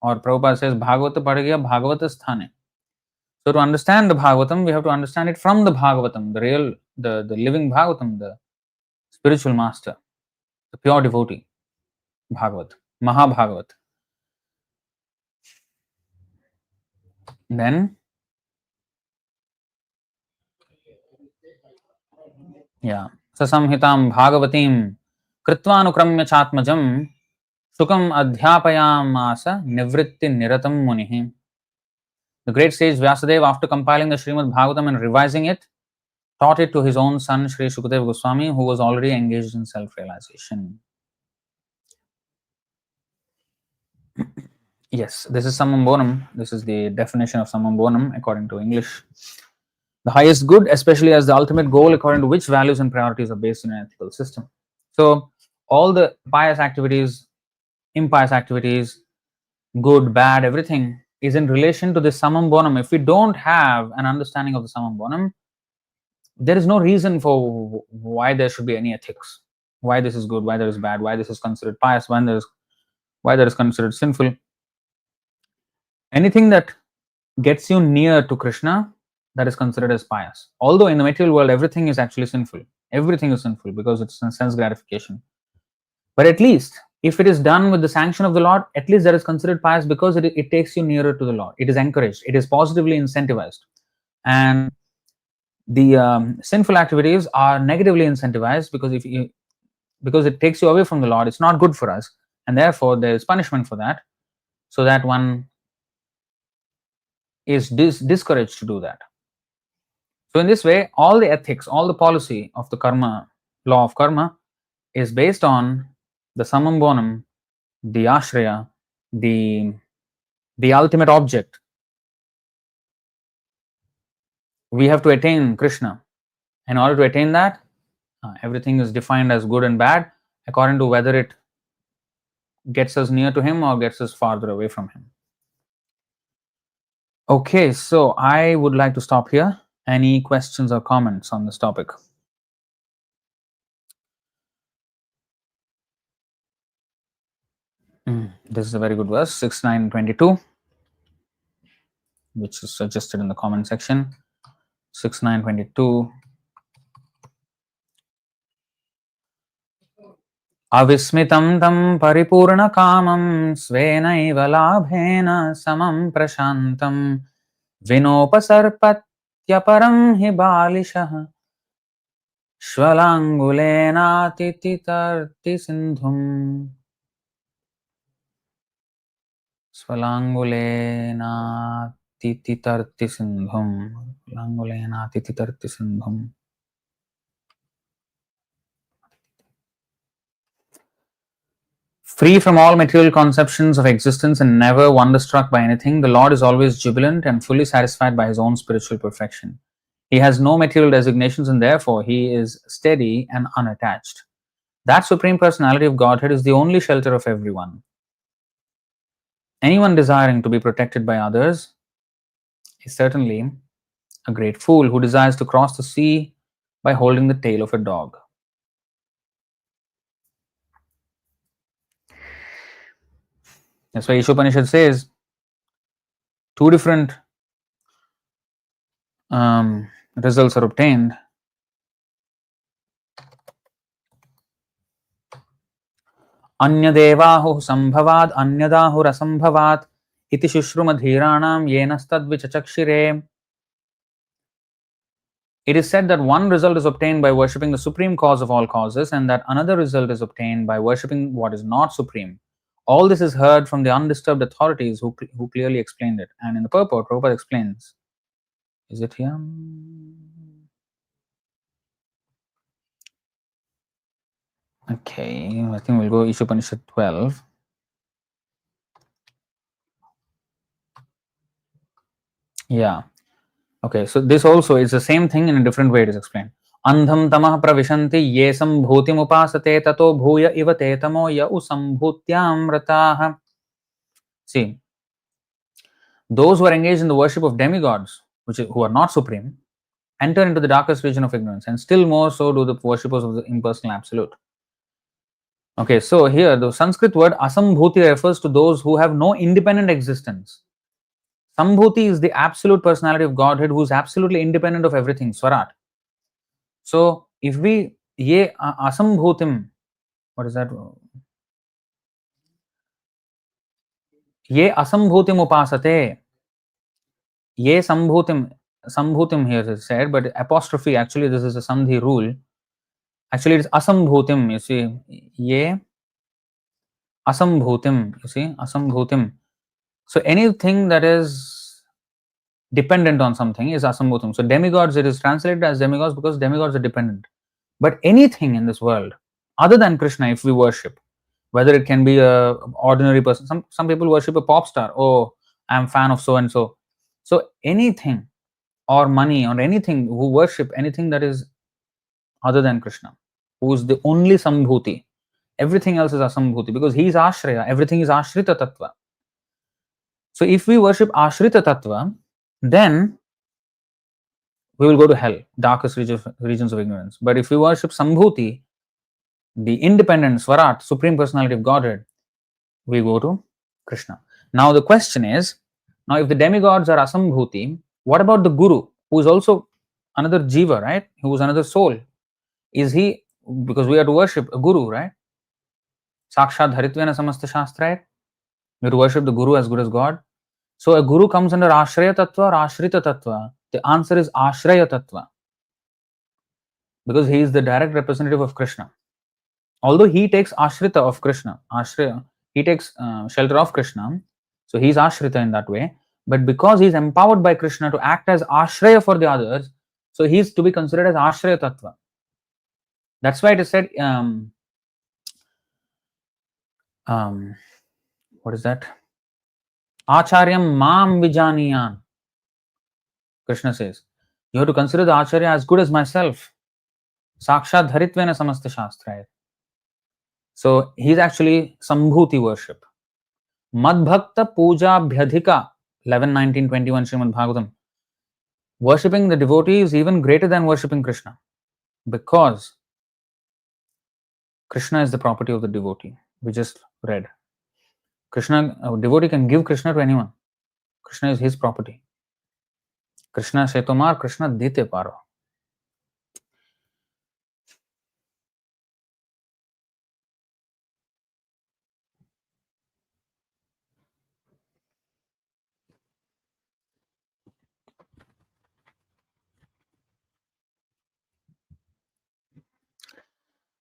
or Prabhupada says Bhagavata पढ़ गया Bhagavata स्थाने. So to understand the Bhagavatam, we have to understand it from the Bhagavatam, the real, the living Bhagavatam, the spiritual master, the pure devotee, Bhagavat, Mahabhagavat. Then, Sasamhitam Bhagavatim Kritvanukrumya Chatmajam Sukam Adhyapayamasa Nivritti Niratam Munihi. The great sage Vyasadeva, after compiling the Srimad Bhagavatam and revising it, taught it to his own son Sri Shukadeva Goswami, who was already engaged in self-realization. Yes, this is Samam Bonam. This is the definition of Samam Bonam according to English. the highest good, especially as the ultimate goal, according to which values and priorities are based in an ethical system. So, all the pious activities, impious activities, good, bad, everything is in relation to the summum bonum. If we don't have an understanding of the summum bonum, there is no reason for why there should be any ethics. Why this is good, why there is bad, why this is considered pious, why that is considered sinful. Anything that gets you near to Krishna, that is considered as pious. Although in the material world, everything is actually sinful. Everything is sinful because it's a sense gratification. But at least if it is done with the sanction of the Lord, at least that is considered pious because it takes you nearer to the Lord. It is encouraged. It is positively incentivized. And the sinful activities are negatively incentivized because it takes you away from the Lord. It's not good for us, and therefore there is punishment for that, so that one is discouraged to do that. So in this way, all the ethics, all the policy of the karma, law of karma, is based on the summum bonum, the ashraya, the ultimate object. We have to attain Krishna. In order to attain that, everything is defined as good and bad according to whether it gets us near to him or gets us farther away from him. Okay, so I would like to stop here. Any questions or comments on this topic? This is a very good verse, 6:9:22, which is suggested in the comment section. 6:9:22. Avismitam tam paripurna kamam svenaiva labhena samam prashantam vinopasarpatyaparam hi balishah Shvalangulenatititarti sindhum. Svalangulenatititarti sindhum. Svalangulenatititarti sindhum. Free from all material conceptions of existence and never wonderstruck by anything, the Lord is always jubilant and fully satisfied by his own spiritual perfection. He has no material designations and therefore he is steady and unattached. That Supreme Personality of Godhead is the only shelter of everyone. Anyone desiring to be protected by others is certainly a great fool who desires to cross the sea by holding the tail of a dog. That's why Ishopanishad says two different results are obtained. Anyadevahu sambhavad anyadahu rasambhavat iti shushrumadhiranam yenastadvichachakshire. It is said that one result is obtained by worshipping the supreme cause of all causes, and that another result is obtained by worshipping what is not supreme. All this is heard from the undisturbed authorities who clearly explained it. And in the purport, Prabhupada explains. Is it here? Okay, I think we'll go Ishopanishad 12. Yeah. Okay, so this also is the same thing in a different way it is explained. Andham tamah pravishanti ye sambhutim upasate tato bhuya ivate tamo ya usambhutyam rataha. See, those who are engaged in the worship of demigods, who are not supreme, enter into the darkest region of ignorance, and still more so do the worshippers of the impersonal absolute. Okay, so here the Sanskrit word asambhuti refers to those who have no independent existence. Sambhuti is the absolute personality of Godhead who is absolutely independent of everything, Swarat. So if we ye asambhutim, what is that? Ye asambhutim upasate. Ye sambhutim here is said, but apostrophe, actually this is a sandhi rule. Actually it is asambhutim, you see. Ye asambhutim, you see, asambhutim. So anything that is dependent on something is asambhutim. So demigods, it is translated as demigods because demigods are dependent. But anything in this world other than Krishna, if we worship, whether it can be a ordinary person, some people worship a pop star. Oh, I'm fan of so and so. So anything, or money or anything, who worship anything that is other than Krishna, who is the only Sambhuti. Everything else is Asambhuti because he is Ashraya, everything is Ashrita Tattva. So if we worship Ashrita Tattva, then we will go to hell, darkest regions of ignorance. But if we worship Sambhuti, the independent Swarat, Supreme Personality of Godhead, we go to Krishna. Now the question is, now if the demigods are Asambhuti, what about the Guru, who is also another Jiva, right? Who is another soul? Is he, because we have to worship a Guru, right? Sakshat Dharitvena Samasta Shastra, right? We have to worship the Guru as good as God. So a Guru comes under Ashraya Tattva or Ashrita Tattva. The answer is Ashraya Tattva because he is the direct representative of Krishna. Although he takes Ashrita of Krishna, Ashraya, he takes shelter of Krishna, so he is Ashrita in that way. But because he is empowered by Krishna to act as Ashraya for the others, so he is to be considered as Ashraya Tattva. That's why it is said, what is that? Acharyam mam vijaniyan. Krishna says, you have to consider the Acharya as good as myself. Sakshat Dharitvena Samasta Shastra. So he's actually Sambhuti worship. Madbhakta Puja Bhyadhika 11, 19, 21 Srimad Bhagavatam. Worshipping the devotee is even greater than worshipping Krishna because Krishna is the property of the devotee. We just read. Krishna, a devotee can give Krishna to anyone. Krishna is his property. Krishna Shetomar, Krishna Dite Paro.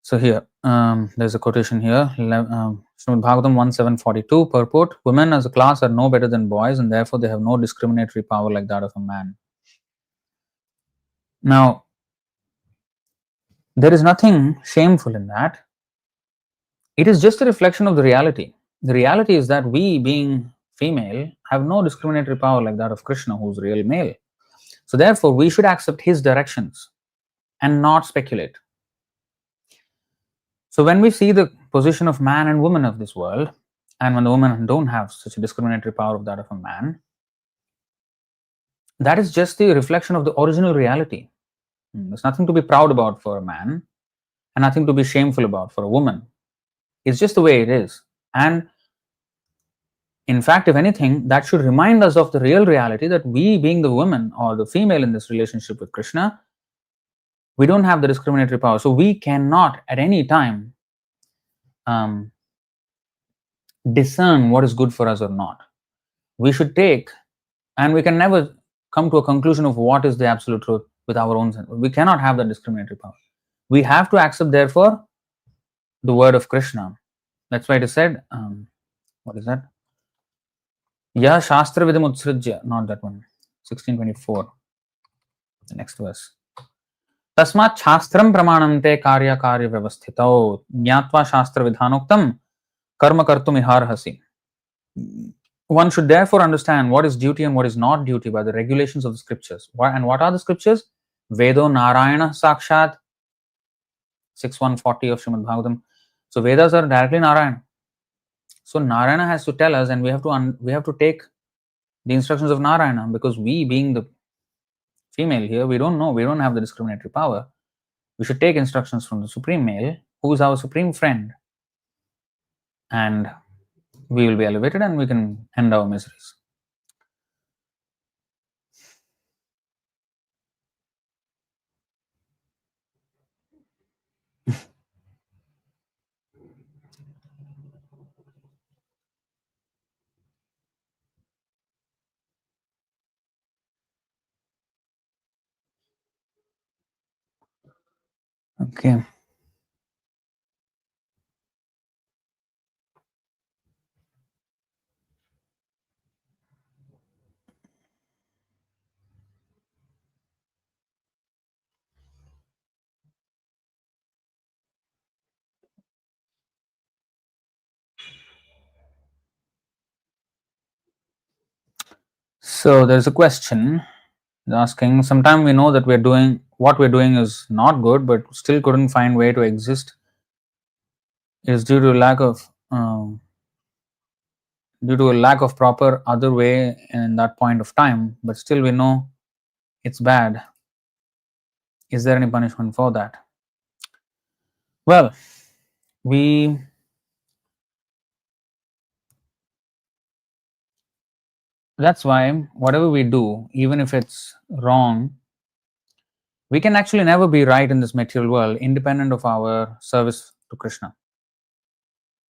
So here, there's a quotation here. Srimad Bhagavatam 1742 purport: women as a class are no better than boys, and therefore they have no discriminatory power like that of a man. Now, there is nothing shameful in that. It is just a reflection of the reality. The reality is that we, being female, have no discriminatory power like that of Krishna, who's real male. So therefore, we should accept his directions and not speculate. So when we see the position of man and woman of this world, and when the women don't have such a discriminatory power of that of a man, that is just the reflection of the original reality. There's nothing to be proud about for a man and nothing to be shameful about for a woman. It's just the way it is. And in fact, if anything, that should remind us of the real reality that we, being the woman or the female in this relationship with Krishna, we don't have the discriminatory power. So we cannot at any time discern what is good for us or not. We should take, and we can never come to a conclusion of what is the absolute truth with our own sense. We cannot have that discriminatory power. We have to accept, therefore, the word of Krishna. That's why it is said, what is that? Ya Shastra Vidam Utsrijya, not that one, 1624, the next verse. Tasmat Shastram Pramanante Karya Karya Vyavasthitau Jnatva Shastra Vidhanoktam Karma Kartum Iharhasi. One should therefore understand what is duty and what is not duty by the regulations of the scriptures. And what are the scriptures? Vedo Narayana Sakshat, 6140 of Srimad Bhagavatam. So Vedas are directly Narayana. So Narayana has to tell us, and we have to take the instructions of Narayana, because we, being the female here, we don't know, we don't have the discriminatory power. We should take instructions from the supreme male, who is our supreme friend, and we will be elevated and we can end our miseries. Okay. So there's a question. asking, sometimes we know that we're doing what we're doing is not good, but still couldn't find way to exist. It is due to a lack of proper other way in that point of time, but still we know it's bad. Is there any punishment for that? Well, we that's why whatever we do, even if it's wrong, we can actually never be right in this material world independent of our service to Krishna.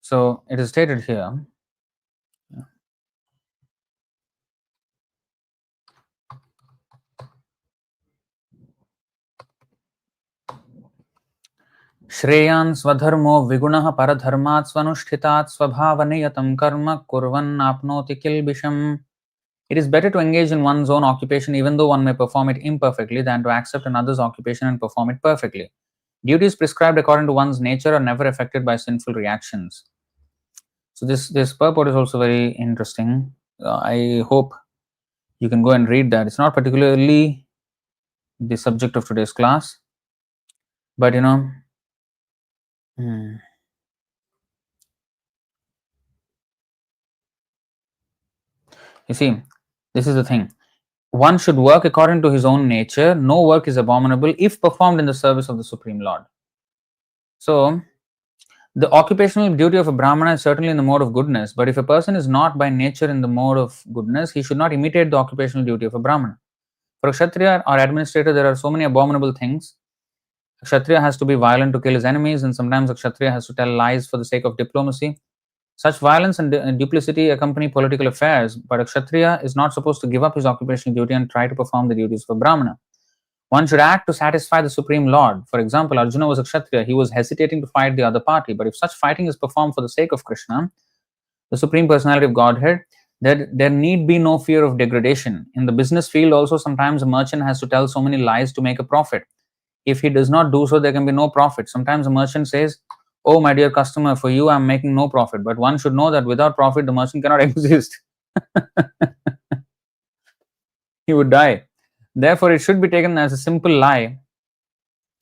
So it is stated here. श्रेयान् स्वधर्मो विगुणः परधर्मात् स्वनुष्ठितात् स्वभावनियतं कर्म कुर्वन्नाप्नोति किल्बिषम्. It is better to engage in one's own occupation even though one may perform it imperfectly than to accept another's occupation and perform it perfectly. Duties prescribed according to one's nature are never affected by sinful reactions. So this purport is also very interesting. I hope you can go and read that. It's not particularly the subject of today's class, but you see, this is the thing. One should work according to his own nature. No work is abominable if performed in the service of the Supreme Lord. So, the occupational duty of a Brahmana is certainly in the mode of goodness, but if a person is not by nature in the mode of goodness, he should not imitate the occupational duty of a Brahmana. For a Kshatriya or administrator, there are so many abominable things. A Kshatriya has to be violent to kill his enemies, and sometimes a Kshatriya has to tell lies for the sake of diplomacy. Such violence and duplicity accompany political affairs, but a Kshatriya is not supposed to give up his occupational duty and try to perform the duties of a Brahmana. One should act to satisfy the Supreme Lord. For example, Arjuna was a Kshatriya. He was hesitating to fight the other party, but if such fighting is performed for the sake of Krishna, the Supreme Personality of Godhead, there need be no fear of degradation. In the business field also, sometimes a merchant has to tell so many lies to make a profit. If he does not do so, there can be no profit. Sometimes a merchant says, "Oh, my dear customer, for you I am making no profit." But one should know that without profit, the merchant cannot exist. He would die. Therefore, it should be taken as a simple lie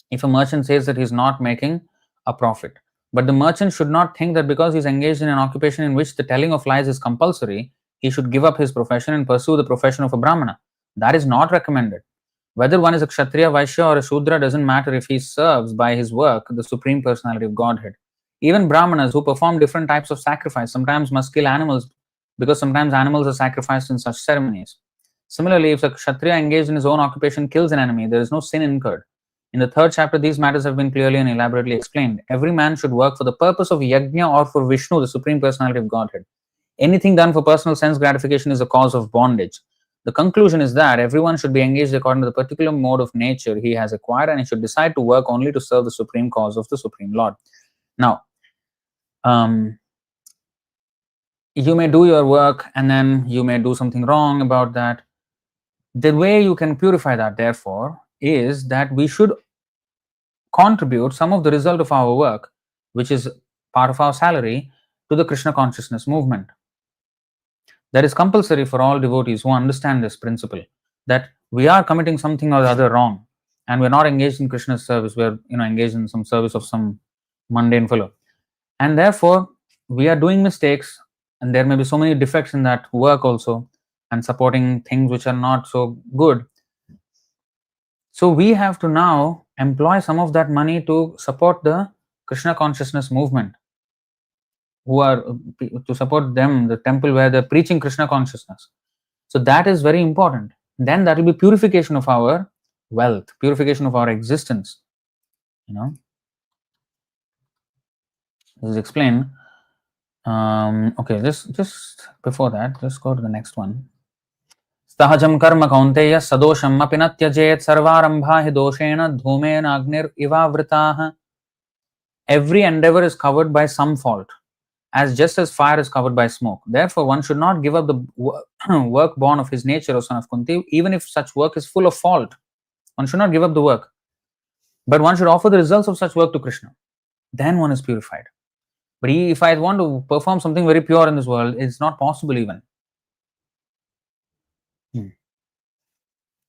if a merchant says that he is not making a profit. But the merchant should not think that because he is engaged in an occupation in which the telling of lies is compulsory, he should give up his profession and pursue the profession of a Brahmana. That is not recommended. Whether one is a Kshatriya, Vaishya, or a Shudra doesn't matter if he serves by his work the Supreme Personality of Godhead. Even Brahmanas who perform different types of sacrifice sometimes must kill animals because sometimes animals are sacrificed in such ceremonies. Similarly, if a Kshatriya engaged in his own occupation kills an enemy, there is no sin incurred. In the third chapter, these matters have been clearly and elaborately explained. Every man should work for the purpose of Yajna or for Vishnu, the Supreme Personality of Godhead. Anything done for personal sense gratification is a cause of bondage. The conclusion is that everyone should be engaged according to the particular mode of nature he has acquired, and he should decide to work only to serve the supreme cause of the Supreme Lord. Now, you may do your work and then you may do something wrong about that. The way you can purify that, therefore, is that we should contribute some of the result of our work, which is part of our salary, to the Krishna consciousness movement. That is compulsory for all devotees who understand this principle, that we are committing something or the other wrong and we're not engaged in Krishna's service, we're engaged in some service of some mundane fellow. And therefore, we are doing mistakes, and there may be so many defects in that work also, and supporting things which are not so good. So we have to now employ some of that money to support the Krishna consciousness movement, who are to support them, the temple where they're preaching Krishna consciousness. So that is very important. Then that will be purification of our wealth, purification of our existence. This is explained. Okay, just before that, just go to the next one. सहजं कर्म कौन्तेय सदोषम् अपि न त्यजेत् सर्वारम्भा हि दोषेण धूमेन अग्निर इवावृताः. Every endeavor is covered by some fault, just as fire is covered by smoke. Therefore, one should not give up the work born of his nature, O son of Kunti, even if such work is full of fault. One should not give up the work, but one should offer the results of such work to Krishna. Then one is purified. But if I want to perform something very pure in this world, it's not possible even.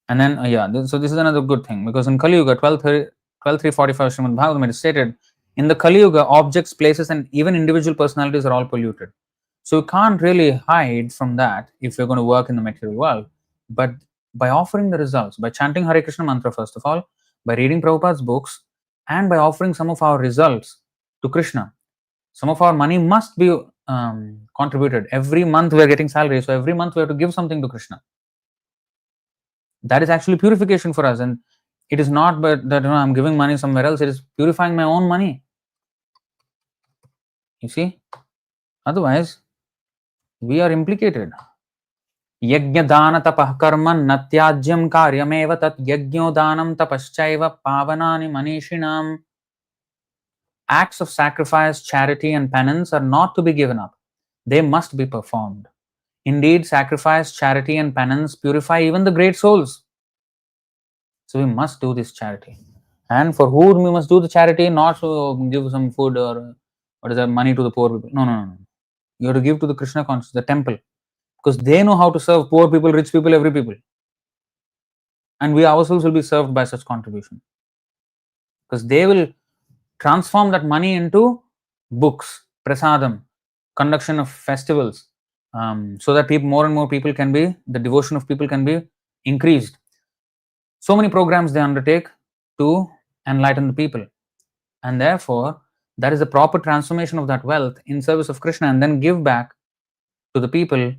And then, so this is another good thing, because in Kali Yuga, 12.3.45 Srimad Bhagavatam, it is stated, in the Kali Yuga, objects, places, and even individual personalities are all polluted. So you can't really hide from that if you're going to work in the material world. But by offering the results, by chanting Hare Krishna mantra, first of all, by reading Prabhupada's books, and by offering some of our results to Krishna, some of our money must be contributed. Every month we are getting salary, so every month we have to give something to Krishna. That is actually purification for us, and it is not but that I'm giving money somewhere else. It is purifying my own money. You see, otherwise we are implicated. Yajna dana tapah karma natyajyam karyameva tat yajno danam tapaschaiva pavanani manishinam. Acts of sacrifice, charity, and penance are not to be given up. They must be performed. Indeed, sacrifice, charity, and penance purify even the great souls. So we must do this charity. And for whom we must do the charity? Not to give some food or what is that, money to the poor people. No. You have to give to the Krishna consciousness, the temple, because they know how to serve poor people, rich people, every people. And we ourselves will be served by such contribution, because they will transform that money into books, prasadam, conduction of festivals, so that more and more people can be, the devotion of people can be increased. So many programs they undertake to enlighten the people, and therefore that is the proper transformation of that wealth in service of Krishna, and then give back to the people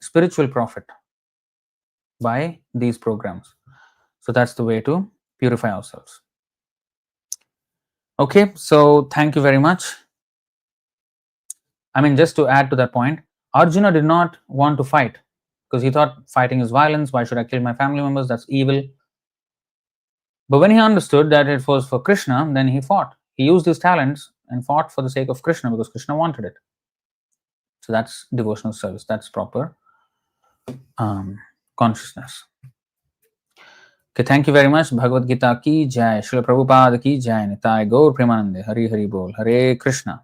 spiritual profit by these programs. So that's the way to purify ourselves. Okay, so thank you very much. I mean, just to add to that point, Arjuna did not want to fight because he thought fighting is violence. Why should I kill my family members? That's evil. But when he understood that it was for Krishna, then he fought. He used his talents and fought for the sake of Krishna because Krishna wanted it. So that's devotional service. That's proper consciousness. Okay, thank you very much. Bhagavad Gita ki jai, Srila Prabhupada ki jai, Nitai Gaur Premanande, Hari Hari Bol, Hare Krishna.